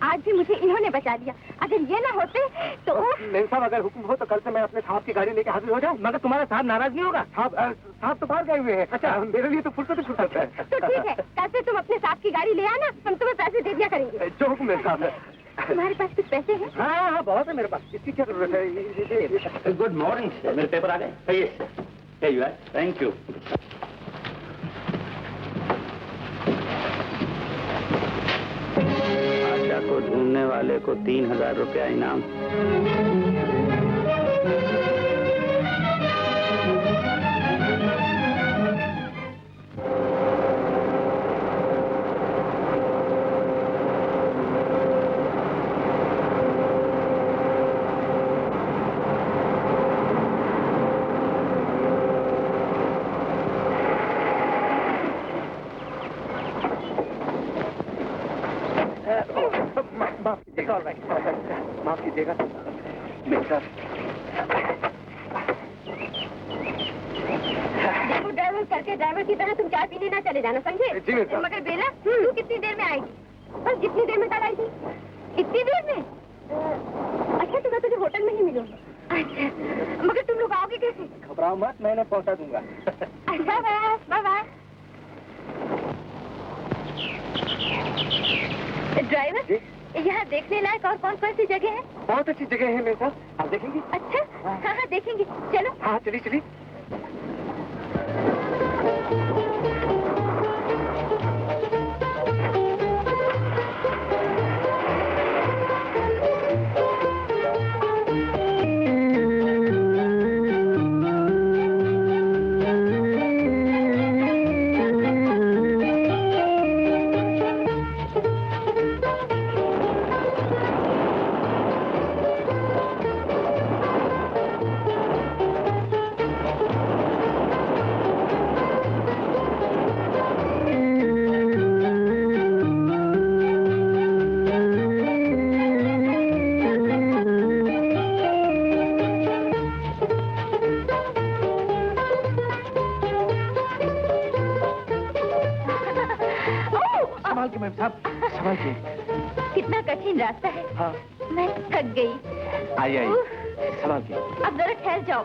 S3: आज भी मुझे इन्होंने बचा दिया। अगर ये ना होते तो
S8: नहीं साहब, अगर हुक्म हो तो कल से मैं अपने साहब की गाड़ी लेके हाजिर हो जाऊँ।
S5: मगर तुम्हारा साहब नाराज नहीं होगा?
S8: साहब तो बाहर गए हुए हैं। अच्छा, मेरे लिए तो फुर्सत है।
S3: तो ठीक है, कल से तुम अपने साहब की गाड़ी ले आना, हम तुम्हें पैसे दे दिया करेंगे।
S8: जो हुक्म मेरे साहब है।
S3: तुम्हारे पास कुछ पैसे हैं?
S5: हाँ बहुत है मेरे पास।
S8: इसकी क्या जरूरत है?
S1: गुड मॉर्निंग सर, मेरे पेपर आ गए? Thank you. आशा को ढूंढने वाले को 3000 रुपया इनाम।
S8: माफ कीजिएगा मेरे साथ।
S3: देखो ड्राइवर करके ड्राइवर की तरह तुम चाय पीने ना चले जाना, समझे?
S8: जी मेरे साहब।
S3: मगर बेला, तू कितनी देर में आएगी? और जितनी देर में कल आई थी, इतनी देर में? अच्छा तो मैं तुझे होटल में ही मिलूंगी। अच्छा मगर तुम लोग आओगे कैसे?
S5: घबराओ मत, मैंने पहुंचा दूंगा।
S3: अच्छा बाय बाय। ड्राइवर, यहाँ देखने लायक और कौन कौन सी जगह है?
S8: बहुत अच्छी जगह है मेरे साहब, आप देखेंगी?
S3: अच्छा हाँ देखेंगे, चलो।
S8: हाँ चलिए। संभाल के।
S3: कितना कठिन रास्ता है।
S8: हाँ।
S3: मैं थक गई।
S8: आइए आइए, संभाल के।
S3: अब जरा ठहर जाओ।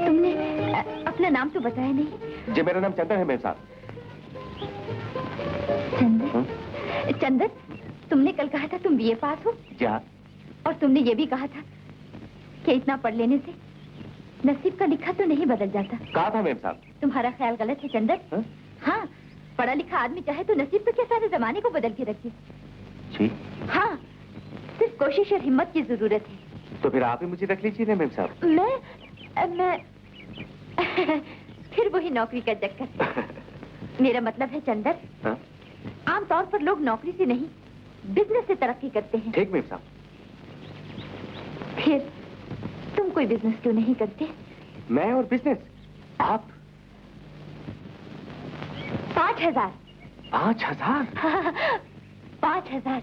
S3: तुमने अपना नाम तो बताया नहीं।
S8: जी मेरा नाम चंदन है मेम साहब।
S3: चंदन? चंदन, तुमने कल कहा था तुम बीए पास हो।
S8: जी हाँ।
S3: और तुमने ये भी कहा था कि इतना पढ़ लेने से नसीब का लिखा तो नहीं बदल जाता।
S8: कहा था मेम साहब।
S3: तुम्हारा ख्याल गलत है चंदन। हाँ, पढ़ा लिखा आदमी चाहे तो नसीब तो क्या सारे जमाने को बदल के रखे।
S8: जी।
S3: हाँ, सिर्फ कोशिश और हिम्मत की जरूरत है।
S8: तो फिर आप ही मुझे रख लीजिए ना मेम साहब।
S3: मैं फिर वही नौकरी का चक्कर। मेरा मतलब है चंदन,
S8: हाँ?
S3: आमतौर पर लोग नौकरी से नहीं बिजनेस से तरक्की करते हैं।
S8: ठीक मेम साहब।
S3: फिर तुम कोई बिजनेस क्यों नहीं करते?
S8: मैं और बिजनेस? आप?
S3: 5,000।
S8: 5,000?
S3: 5,000।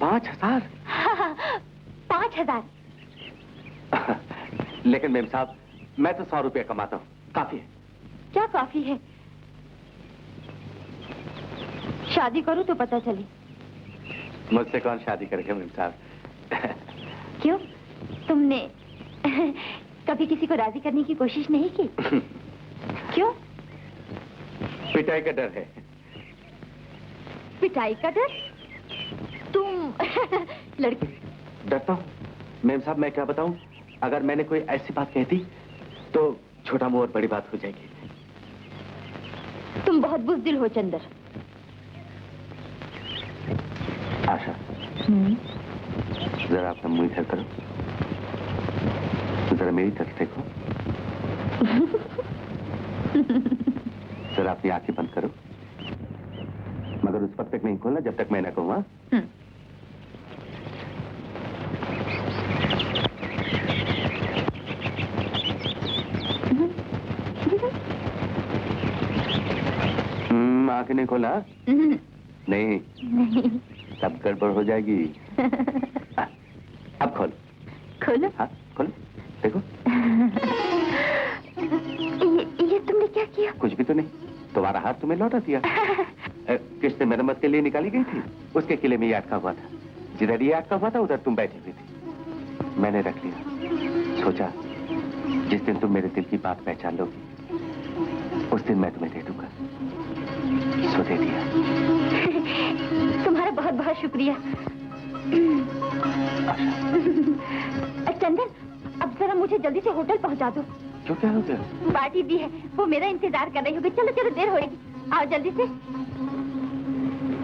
S8: 5,000?
S3: 5,000।
S8: लेकिन मेम साहब, मैं तो 100 रुपया कमाता हूँ, काफी है।
S3: क्या काफी है? शादी करो तो पता चले।
S8: मुझसे कौन शादी करेगा मेम साहब?
S3: क्यों? तुमने कभी किसी को राजी करने की कोशिश नहीं की? क्यों?
S8: पिटाई का डर है।
S3: पिटाई का डर? तुम लड़की।
S8: डरता हूँ मेम साहब, मैं क्या बताऊं? अगर मैंने कोई ऐसी बात कह दी तो छोटा मुंह और बड़ी बात हो जाएगी।
S3: तुम बहुत बुज़दिल हो चंदर।
S8: आशा, जरा अपना मुंह इधर करो, जरा मेरी तरफ देखो। जरा अपनी आंखें बंद करो, मगर उस वक्त तक नहीं खोलना जब तक मैं ना कहूँ। आंखें नहीं खोला? नहीं, तब गड़बड़ हो जाएगी। अब खोल।
S3: खोलो।
S8: हाँ खोलो, देखो।
S3: ये तुमने क्या किया?
S8: कुछ भी तो नहीं, तुम्हारा हाथ तुम्हें लौटा दिया। किस्त मरम्मत के लिए निकाली गई थी, उसके किले में ये अटका हुआ था। जिधर ये अटका हुआ था उधर तुम बैठी हुई थी। मैंने रख लिया, सोचा जिस दिन तुम मेरे दिल की बात पहचान लोगी उस दिन मैं तुम्हें दे दूंगा, सो दे दिया।
S3: तुम्हारा बहुत बहुत शुक्रिया। चंदन, अब जरा मुझे जल्दी से होटल पहुंचा दो।
S8: क्यों, क्या हो गया?
S3: पार्टी भी है, वो मेरा इंतजार कर रही होगी। चलो चलो, देर होगी। आओ जल्दी से,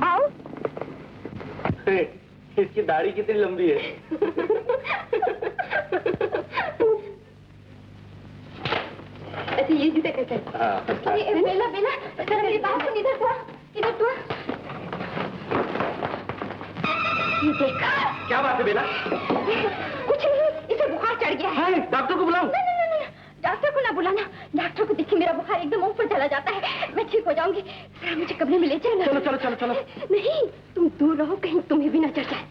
S3: आओ।
S5: इसकी दाढ़ी कितनी लंबी है?
S3: अच्छा, ये जूते कैसे? बेला बेला, जरा मेरी बात सुन, इधर तो, इधर तो। ये देख।
S5: क्या बात है बेला?
S3: कुछ नहीं, इसे बुखार चढ़ गया है।
S5: डॉक्टर को बुलाओ।
S3: नहीं, डॉक्टर को ना बुलाना। डॉक्टर को देखिए मेरा बुखार एकदम ऊपर चला जाता है। मैं ठीक हो जाऊंगी। जरा मुझे कमरे में ले जाना।
S5: चलो चलो चलो चलो।
S3: नहीं, तुम दूर रहो, कहीं तुम्हें भी ना चढ़ जाए।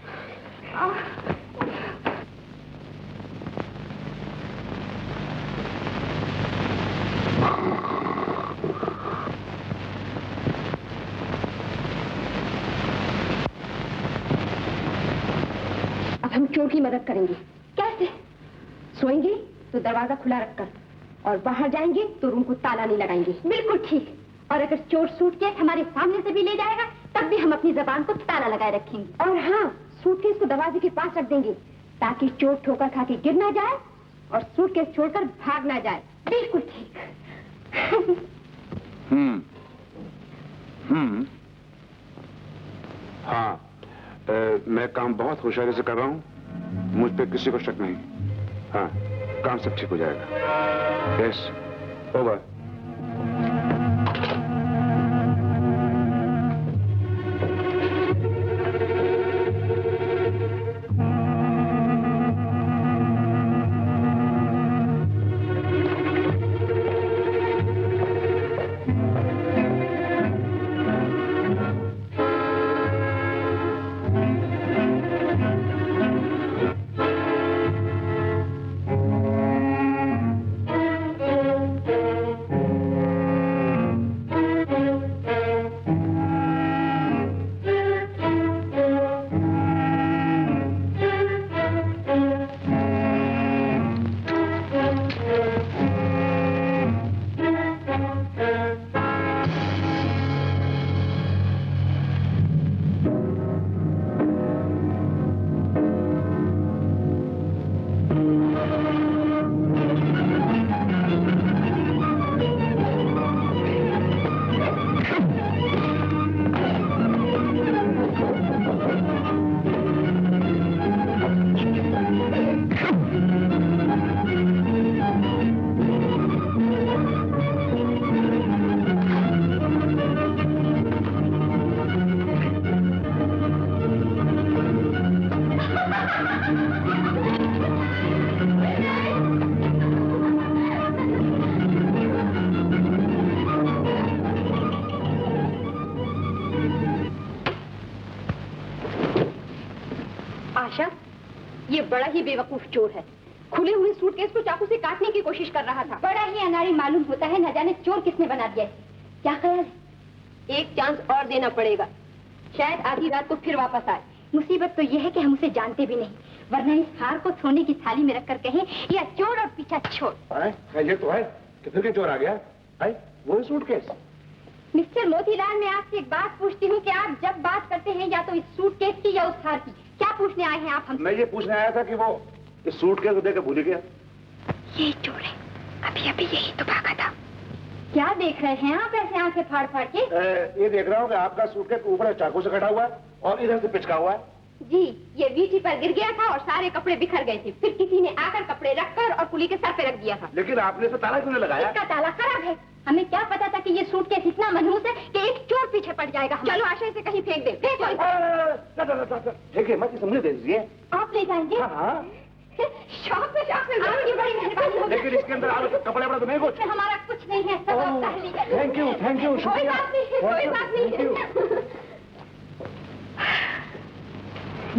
S3: अब हम चोर की मदद करेंगे। कैसे? सोएंगे तो दरवाजा खुला रखकर, और बाहर जाएंगे तो रूम को ताला नहीं लगाएंगे। बिल्कुल ठीक। और अगर चोर सूटकेस हमारे सामने से भी ले जाएगा तब भी हम अपनी जबान को ताला लगाए रखेंगे। और हाँ, सूटकेस को दरवाजे के पास रख देंगे ताकि चोर ठोकर खा के गिर ना जाए और सूटकेस छोड़कर भाग ना जाए। बिल्कुल ठीक।
S7: हाँ, मैं काम बहुत होशियारी से कर रहा हूँ, मुझ पे किसी को शक नहीं। हाँ, काम सब ठीक हो जाएगा। Yes, over.
S3: ये बड़ा ही बेवकूफ चोर है। खुले हुए सूटकेस को चाकू से काटने की कोशिश कर रहा था। बड़ा ही अनाड़ी मालूम होता है, न जाने चोर किसने बना दिया है। क्या ख्याल है? एक चांस और देना पड़ेगा, शायद आधी रात को फिर वापस आए। मुसीबत तो यह है कि हम उसे जानते भी नहीं, वरना इस हार को सोने की थाली में रखकर कहें या चोर और पीछा छोड़।
S7: ये तो है कि फिर के चोर आ गया। वो सूटकेस।
S3: मिस्टर मोतीलाल, मैं आपसे एक बात पूछती हूँ कि आप जब बात करते हैं या तो इस सूटकेस की या उस हार की, क्या पूछने आए हैं आप हमसे?
S7: मैं ये पूछने आया था कि वो इस सूटकेस को देकर भूल गया।
S3: ये चोर है, अभी अभी यही तो भागा था। क्या देख रहे हैं आप ऐसे आंखें फाड़ फाड़ के?
S7: ये देख रहा हूँ कि आपका सूटकेस ऊपर चाकू से कटा हुआ है और इधर से पिचका हुआ है।
S3: जी, ये वीटी पर गिर गया था और सारे कपड़े बिखर गए थे। फिर किसी ने आकर कपड़े रखकर और कुली के सर पे रख दिया था।
S7: लेकिन आपने इसे ताला क्यों नहीं लगाया?
S3: इसका ताला खराब है। हमें क्या पता था कि ये सूटकेस इतना मनहूस है कि एक चोर पीछे पड़ जाएगा। चलो आशा से कहीं फेंक दे।
S7: ठीक है, मत समझे दीजिए।
S3: आप ले जाएंगे?
S7: हाँ।
S3: शौक में आपकी बड़ी मेहरबानी होगी।
S7: लेकिन इसके अंदर कपड़े वपड़े तो नहीं कुछ?
S3: हमारा कुछ नहीं है, सब आप पहन लीजिए।
S7: Thank you, thank you.
S3: कोई बात नहीं, कोई बात नहीं।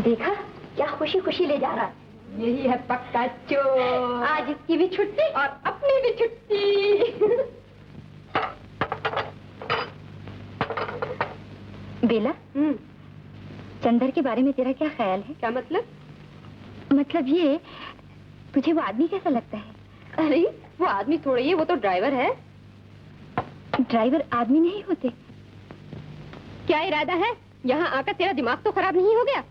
S3: देखा क्या खुशी खुशी ले जा रहा है। यही है पक्का चोर। आज इसकी भी छुट्टी और अपनी भी छुट्टी। बेला, चंदर के बारे में तेरा क्या ख्याल है? क्या मतलब? मतलब ये, तुझे वो आदमी कैसा लगता है? अरे वो आदमी थोड़ी है, वो तो ड्राइवर है। ड्राइवर आदमी नहीं होते। क्या इरादा है? यहाँ आकर तेरा दिमाग तो खराब नहीं हो गया?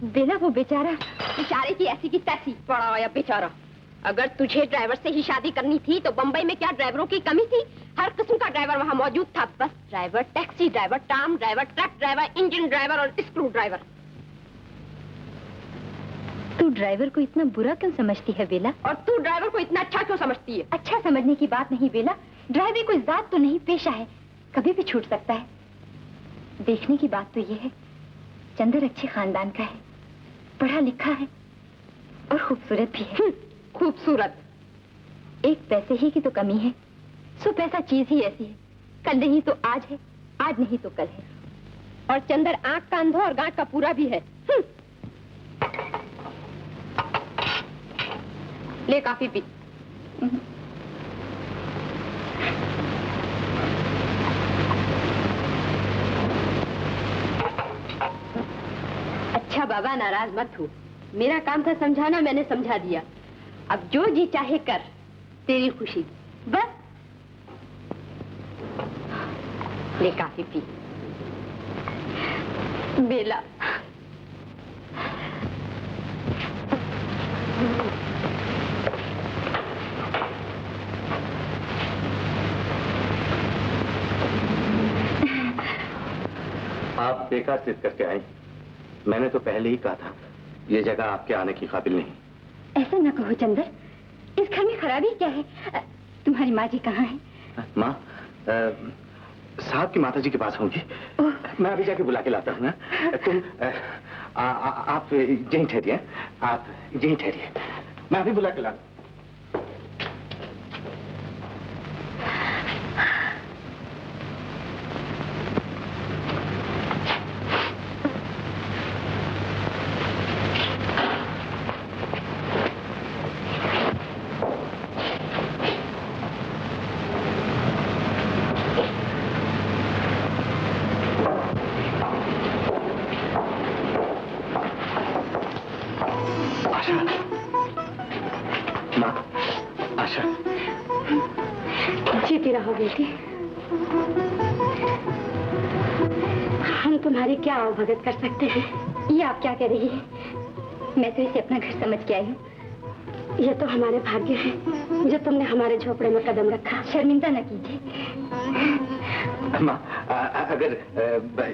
S3: बेला वो बेचारा, बेचारे की ऐसी की तैसी, बड़ा या बेचारा। अगर तुझे ड्राइवर से ही शादी करनी थी तो बंबई में क्या ड्राइवरों की कमी थी? हर किस्म का ड्राइवर वहाँ मौजूद था। Bus driver, taxi driver, tram driver, truck driver, engine driver और स्क्रू ड्राइवर। तू ड्राइवर को इतना बुरा क्यों समझती है बेला? और तू ड्राइवर को इतना अच्छा क्यों समझती है? अच्छा समझने की बात नहीं बेला, ड्राइवरी कोई जात तो नहीं, पेशा है, कभी भी छूट सकता है। देखने की बात तो ये है, चंदर अच्छे खानदान का है, पढ़ा लिखा है और खूबसूरत भी है। खूबसूरत? एक पैसे ही की तो कमी है। सो पैसा चीज ही ऐसी है, कल नहीं तो आज है, आज नहीं तो कल है। और चंदर आंख का अंधा और गांठ का पूरा भी है। ले काफी पी। अच्छा बाबा, नाराज मत हो, मेरा काम था समझाना, मैंने समझा दिया। अब जो जी चाहे कर, तेरी खुशी बस। ले काफी पी। बेला,
S4: आप बेकार जिद करके आई। मैंने तो पहले ही कहा था, ये जगह आपके आने की काबिल नहीं।
S3: ऐसा न कहो चंदर, इस घर में खराबी क्या है? तुम्हारी माँ जी कहाँ है?
S4: माँ साहब की माता जी के पास होंगी। मैं अभी जाके बुला के लाता हूँ ना। तुम आप यहीं ठहरिए, आप यहीं ठहरिए, मैं अभी बुला के लाता हूँ।
S3: बेटी, हम तुम्हारी क्या आवभगत कर सकते हैं? ये आप क्या कह रही है? मैं तो इसे अपना घर समझ के आई हूँ। ये तो हमारे भाग्य है जो तुमने हमारे झोपड़े में कदम रखा। शर्मिंदा न कीजिए।
S4: माँ, अगर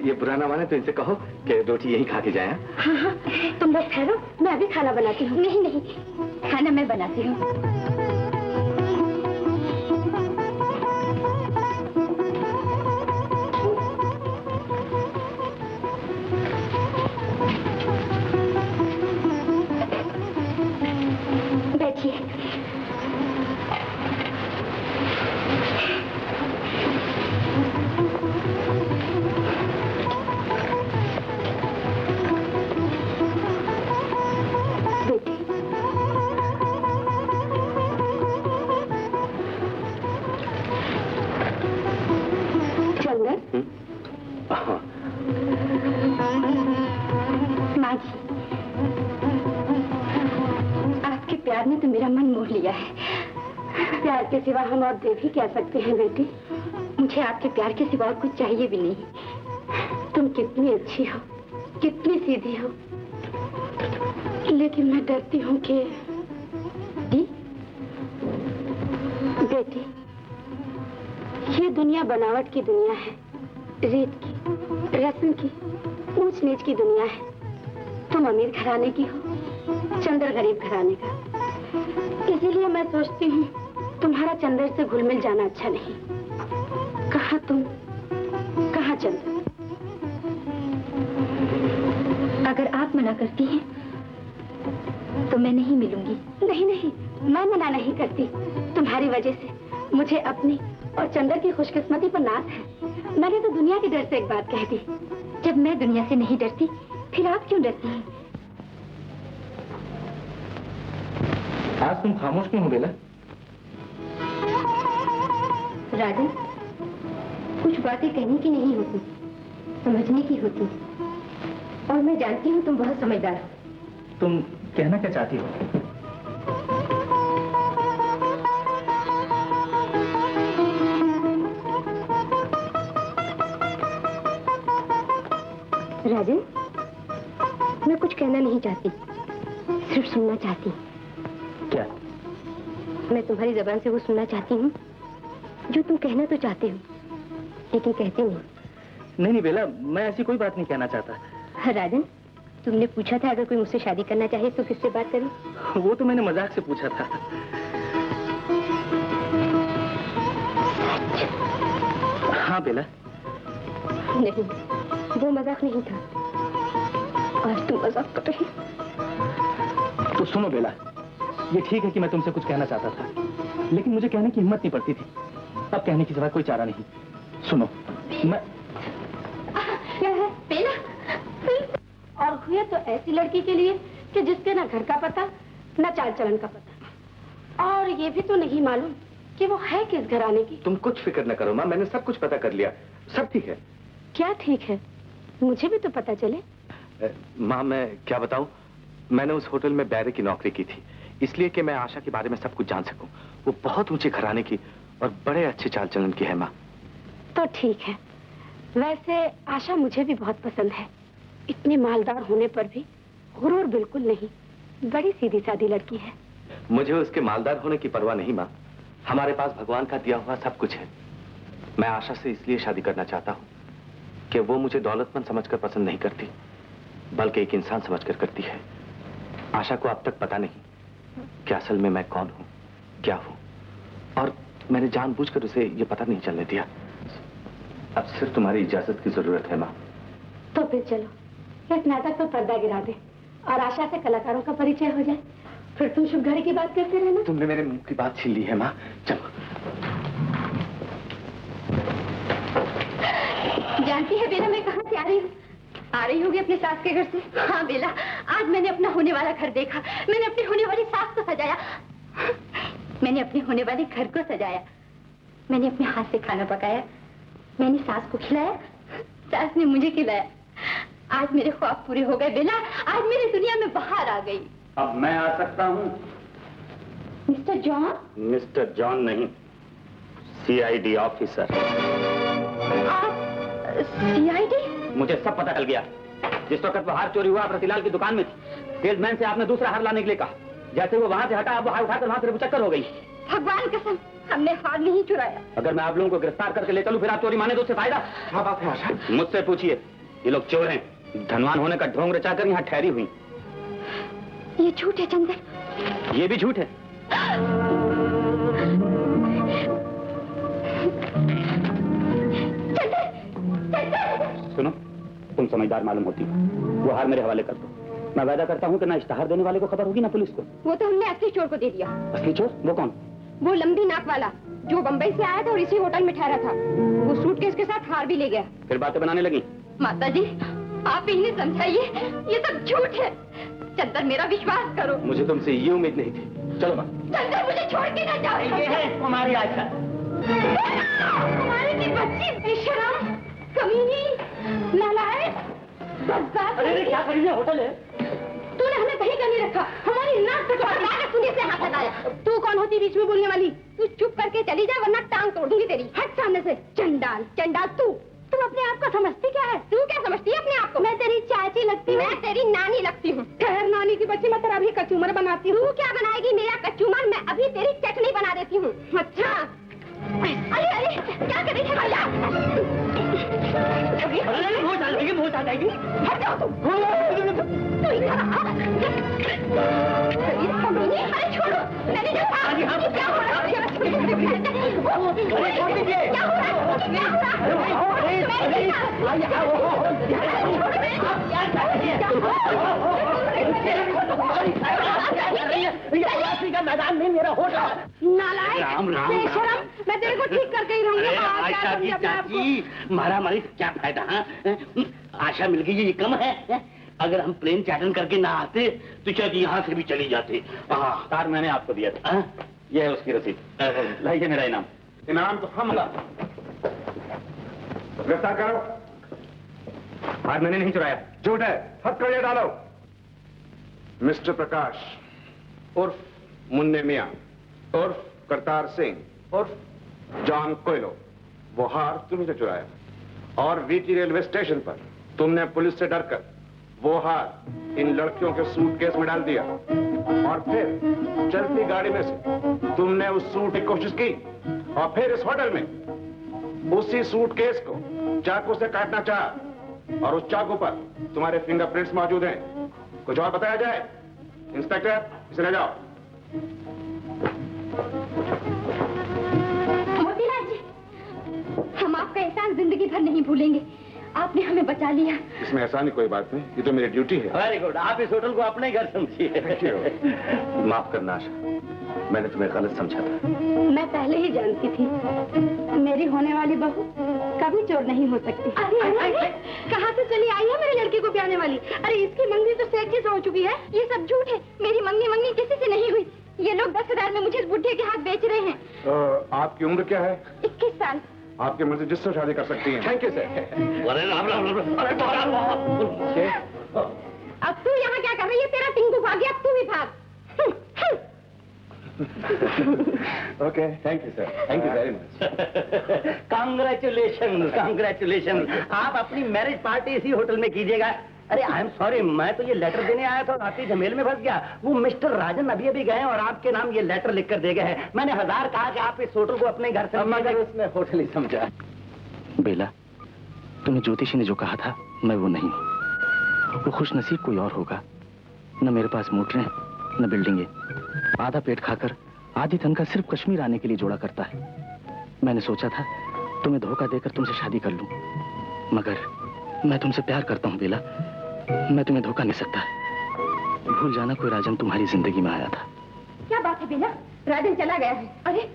S4: ये बुरा ना माने तो इनसे कहो कि रोटी यहीं खा के जाए।
S3: हाँ हाँ, तुम लोग ठहरो, मैं अभी खाना बनाती हूँ। नहीं नहीं, खाना मैं बनाती हूँ। बेटी, माँ जी, आपके प्यार ने तो मेरा मन मोह लिया है। प्यार के सिवा हम और दे भी क्या सकते हैं बेटी? मुझे आपके प्यार के सिवा और कुछ चाहिए भी नहीं। तुम कितनी अच्छी हो, कितनी सीधी हो, लेकिन मैं डरती हूँ कि बेटी, ये दुनिया बनावट की दुनिया है, रेत की, रस्म की, ऊंच नीच की दुनिया है। तुम अमीर घराने की हो, चंदर गरीब घराने का। इसीलिए मैं सोचती हूँ तुम्हारा चंदर से घुल मिल जाना अच्छा नहीं। कहाँ तुम, कहाँ चंदर? अगर आप मना करती हैं तो मैं नहीं मिलूंगी। नहीं नहीं, मैं मना नहीं करती। तुम्हारी वजह से मुझे अपनी और चंदर की खुशकिस्मती पर नाज है। मैंने तो दुनिया के डर से एक बात कह दी। जब मैं दुनिया से नहीं डरती, फिर आप क्यों डरती हैं?
S8: आज तुम खामोश क्यों हो बेला?
S3: राजन, कुछ बातें कहने की नहीं होती, समझने की होती। और मैं जानती हूँ तुम बहुत समझदार हो।
S8: तुम कहना क्या चाहती हो?
S3: राजन, मैं कुछ कहना नहीं चाहती, सिर्फ सुनना चाहती।
S8: क्या?
S3: मैं तुम्हारी जबान से वो सुनना चाहती हूँ जो तुम कहना तो चाहते हो, लेकिन कहते नहीं।
S8: नहीं बेला, मैं ऐसी कोई बात नहीं कहना चाहता।
S3: राजन, तुमने पूछा था अगर कोई मुझसे शादी करना चाहे तो किससे बात करें?
S8: वो तो मैंने मजाक से पूछा था। हाँ बेला।
S3: नहीं, वो मजाक नहीं था। आज तुम मजाक कर रही हो।
S8: तो सुनो बेला, ये ठीक है कि मैं तुमसे कुछ कहना चाहता था, लेकिन मुझे कहने की हिम्मत नहीं पड़ती थी। अब कहने की सिवा कोई चारा नहीं। सुनो, मैं
S3: क्या है बेला? और हुए तो ऐसी लड़की के लिए कि जिसके ना घर का पता, ना चाल चलन का पता, और ये भी तो नहीं मालूम कि वो है किस घराने की।
S8: तुम कुछ फिक्र न करो माँ, मैंने सब कुछ पता कर लिया, सब ठीक है।
S3: क्या ठीक है? मुझे भी तो पता चले।
S8: माँ मैं क्या बताऊं, मैंने उस होटल में बैरे की नौकरी की थी, इसलिए कि मैं आशा के बारे में सब कुछ जान सकूं। वो बहुत ऊंचे घराने की और बड़े अच्छे चाल चलन की है माँ।
S3: तो ठीक है। वैसे आशा मुझे भी बहुत पसंद है। इतने मालदार होने पर भी गुरूर बिल्कुल नहीं, बड़ी सीधी सादी लड़की है।
S8: मुझे उसके मालदार होने की परवाह नहीं माँ, हमारे पास भगवान का दिया हुआ सब कुछ है। मैं आशा से इसलिए शादी करना चाहता हूँ कि वो मुझे दौलतमंद समझकर पसंद नहीं करती, बल्कि एक इंसान समझकर करती है। आशा को अब तक पता नहीं कि असल में मैं कौन हूँ, क्या हूँ, और मैंने जानबूझकर उसे ये पता नहीं चलने दिया। अब सिर्फ तुम्हारी इजाजत की जरूरत है माँ।
S3: तो फिर चलो इस नाटक पर पर्दा गिरा दे और आशा से कलाकारों का परिचय हो जाए। फिर तुम शुभ घड़ी की बात करते रहना।
S8: तुमने मेरे मुंह की बात छीन ली है माँ, चलो।
S3: जानती है बेला मैं कहाँ से आ रही हूँ? आ रही होगी अपने सास के घर से। हाँ बेला, आज मैंने अपना होने वाला घर देखा। मैंने अपनी होने वाली सास को सजाया। मैंने अपने होने वाले घर को सजाया। मैंने अपने हाथ से खाना पकाया। मैंने सास को खिलाया, सास ने मुझे खिलाया। आज मेरे ख्वाब पूरे हो गए बेला, आज मेरी दुनिया में बाहर आ गई।
S1: अब मैं आ सकता हूँ?
S3: Mister John?
S1: मिस्टर जॉन नहीं, सीआईडी ऑफिसर।
S3: आप सीआईडी?
S1: मुझे सब पता चल गया। जिस वक्त वो हार चोरी हुआ रतिलाल की दुकान में थी, सेल्समैन से आपने दूसरा हार लाने के लिए कहा। जैसे वो वहां से हटा, अब वो हार उठाकर वहां से चक्कर हो गई।
S3: भगवान कसम, हमने हार नहीं चुराया।
S1: अगर मैं आप लोगों को गिरफ्तार करके ले चलूं, फिर आप चोरी माने तो उससे फायदा?
S8: क्या बात है आशा?
S1: मुझसे पूछिए। ये लोग चोर हैं, धनवान होने का ढोंग रचाकर यहाँ ठहरी हुई।
S3: ये झूठ है चंदर।
S1: ये भी झूठ है। सुनो, तुम समझदार मालूम होती हो। वो हार मेरे हवाले कर दो। मैं वादा करता हूँ कि ना इश्तहार देने वाले को खबर होगी ना पुलिस को।
S3: वो तो हमने असली चोर को दे दिया।
S1: असली चोर? वो कौन?
S3: वो लंबी नाक वाला जो बम्बई से आया था और इसी होटल में ठहरा था। वो सूटकेस के साथ हार भी ले गया।
S1: फिर बातें बनाने लगी।
S3: माता जी, आप इन्हें समझाइए, ये सब झूठ है। चंदर, मेरा विश्वास करो।
S8: मुझे तुमसे ये उम्मीद नहीं थी। चलो माँ।
S3: चंदर, मुझे छोड़ के ना जाओ।
S1: ये है तुम्हारी आशा।
S3: तुम्हारी की बच्ची बेशरम। कमीनी, नालायक, बदमाश।
S5: अरे क्या करिए, होटल है।
S3: तूने हमें कहीं का नहीं रखा, हमारी नाक कटवा तूने से हाथ लगाया। तू कौन होती बीच में बोलने वाली? तू चुप करके चली जा वरना टांग तोड़ दूंगी तेरी। हट सामने से। चंडाल, चंडाल तू अपने आप को समझती क्या है? तू क्या समझती है अपने आप को? मैं तेरी चाची लगती हूँ। मैं तेरी नानी लगती हूँ। खैर नानी की बच्ची, मैं तेरा अभी कचूमर बनाती हूँ। तू क्या बनाएगी मेरा कचूमर? मैं अभी तेरी चटनी बना देती हूँ। अच्छा। अरे अरे क्या कर रही है भैया?
S5: बहुत आ जाएगी।
S3: हट जाओ तुम। तू इधर आ। अरे छोड़ो, मैंने जो कहा। क्या हो रहा है? क्या हो
S5: का मैदान नहीं, मेरा होटल।
S3: नालायक, बेशरम, मैं तेरे को ठीक करके ही रहूंगी।
S5: आशा की चाची, मारामारी से क्या फायदा? आशा मिल गई ये कम है। अगर हम प्लेन चार्टर करके ना आते तो शायद यहाँ से भी चली जाते।
S1: कार मैंने आपको दिया था। ये है उसकी रसीद। लाइए मेरा इनाम।
S7: इनाम तो हम गिरफ्तार करो।
S1: कार मैंने नहीं चुराया।
S7: झूठ है, हथकड़ियां डालो। मिस्टर प्रकाश उर्फ मुन्ने मियां उर्फ करतार सिंह उर्फ जॉन कोयलो, वो हार तुमने से चुराया और वीटी रेलवे स्टेशन पर तुमने पुलिस से डरकर वो हार इन लड़कियों के सूटकेस में डाल दिया और फिर चलती गाड़ी में से तुमने उस सूट की कोशिश की और फिर इस होटल में उसी सूटकेस को चाकू से काटना चाहा और उस चाकू पर तुम्हारे फिंगरप्रिंट्स मौजूद हैं। कुछ और बताया जाए? इंस्पेक्टर, इसे ले जाओ।
S3: मोतीलाल जी, हम आपका एहसान जिंदगी भर नहीं भूलेंगे। आपने हमें बचा लिया।
S7: इसमें ऐसा नहीं, कोई बात नहीं, ये तो मेरी ड्यूटी है।
S5: वेरी गुड, आप इस होटल को अपने घर समझिए।
S8: माफ करना आशा, मैंने तुम्हें गलत समझा था।
S3: मैं पहले ही जानती थी मेरी होने वाली बहू कभी चोर नहीं हो सकती। अरे अरे कहाँ से चली आई है मेरे लड़के को ब्याने वाली? अरे इसकी मंगनी तो सेठ जी से हो चुकी है। ये सब झूठ है, मेरी मंगनी किसी से नहीं हुई। ये लोग 10,000 में मुझे इस बुढ़े के हाथ बेच रहे हैं।
S7: आपकी उम्र क्या है?
S3: 21 साल।
S7: आपकी मर्जी जिससे शादी कर सकती हैं।
S8: Thank you sir.
S5: अरे राम राम राम।
S3: अब तू यहाँ क्या कर रही है? तेरा टिंकू भाग गया, अब तू भी भाग।
S8: Okay, thank you sir, thank you very much.
S5: Congratulation, congratulation. आप अपनी मैरिज पार्टी इसी होटल में कीजिएगा। अरे आई एम सॉरी, मैं तो ये लेटर देने आया था, आपकी झमेल में फंस गया। वो मिस्टर राजन अभी अभी गए और आपके नाम ये लेटर लिखकर दे गए हैं। मैंने 1000 कहा कि आप इस होटल को अपने घर से,
S8: मगर उसने होटल ही समझा।
S9: बेला, तुम्हें ज्योतिषी ने जो कहा था मैं वो नहीं हूँ। वो खुशनसीब कोई और होगा। न मेरे पास मोटरें न बिल्डिंगे। आधा पेट खाकर आधी तनख्वाह सिर्फ कश्मीर आने के लिए जोड़ा करता है। मैंने सोचा था तुम्हें धोखा देकर तुमसे शादी कर लूं, मगर मैं तुमसे प्यार करता हूं बेला। मैं तुम्हें धोखा नहीं सकता। भूल जाना कोई राजन तुम्हारी जिंदगी में आया था।
S3: क्या बात है बेला? राजन चला गया है। अरे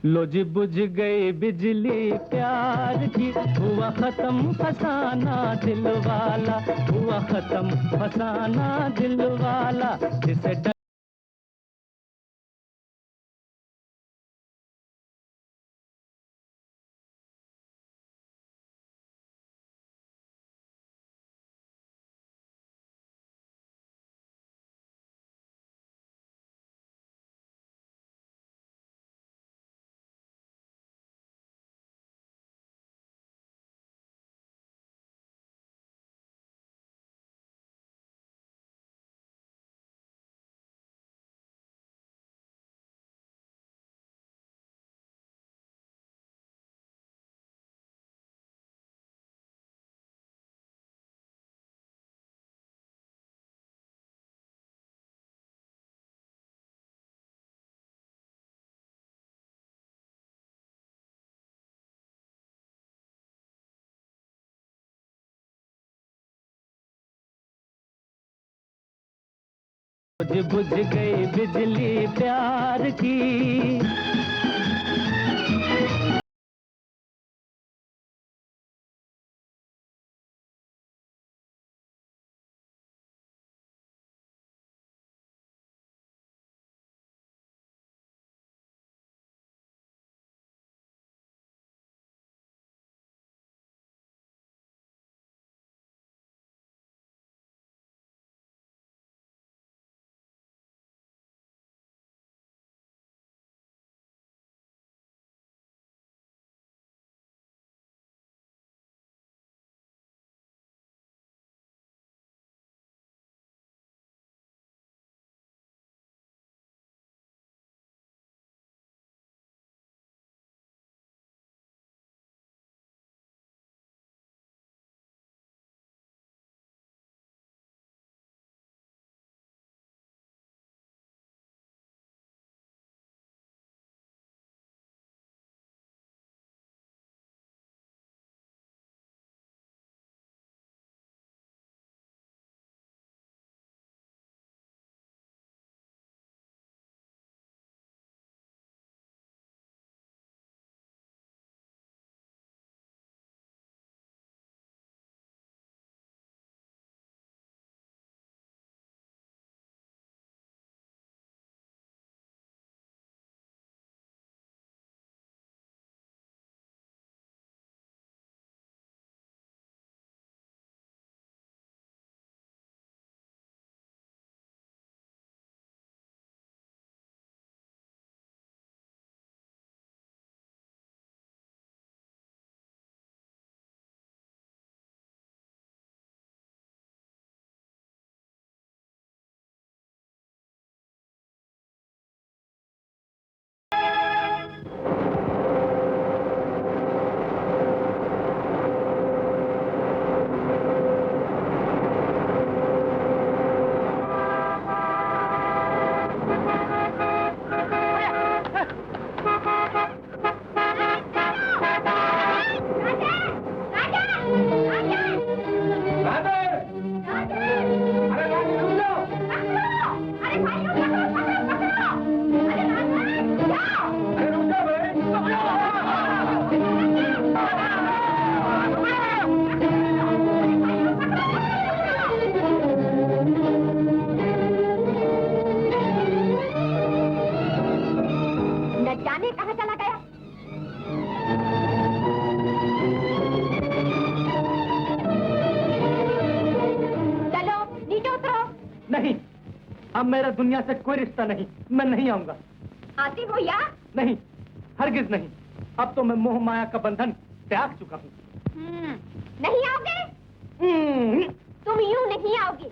S10: लो जी बुझ गई बिजली प्यार की, हुआ खत्म फसाना दिल वाला, हुआ खत्म फसाना दिल वाला, जिसे बुझ गई बिजली प्यार की। अब मेरा दुनिया से कोई रिश्ता नहीं, मैं नहीं आऊंगा।
S3: आती हो या?
S10: नहीं, हरगिज नहीं। अब तो मैं मोह माया का बंधन त्याग चुका हूँ।
S3: नहीं आओगे? तुम यूं नहीं आओगे।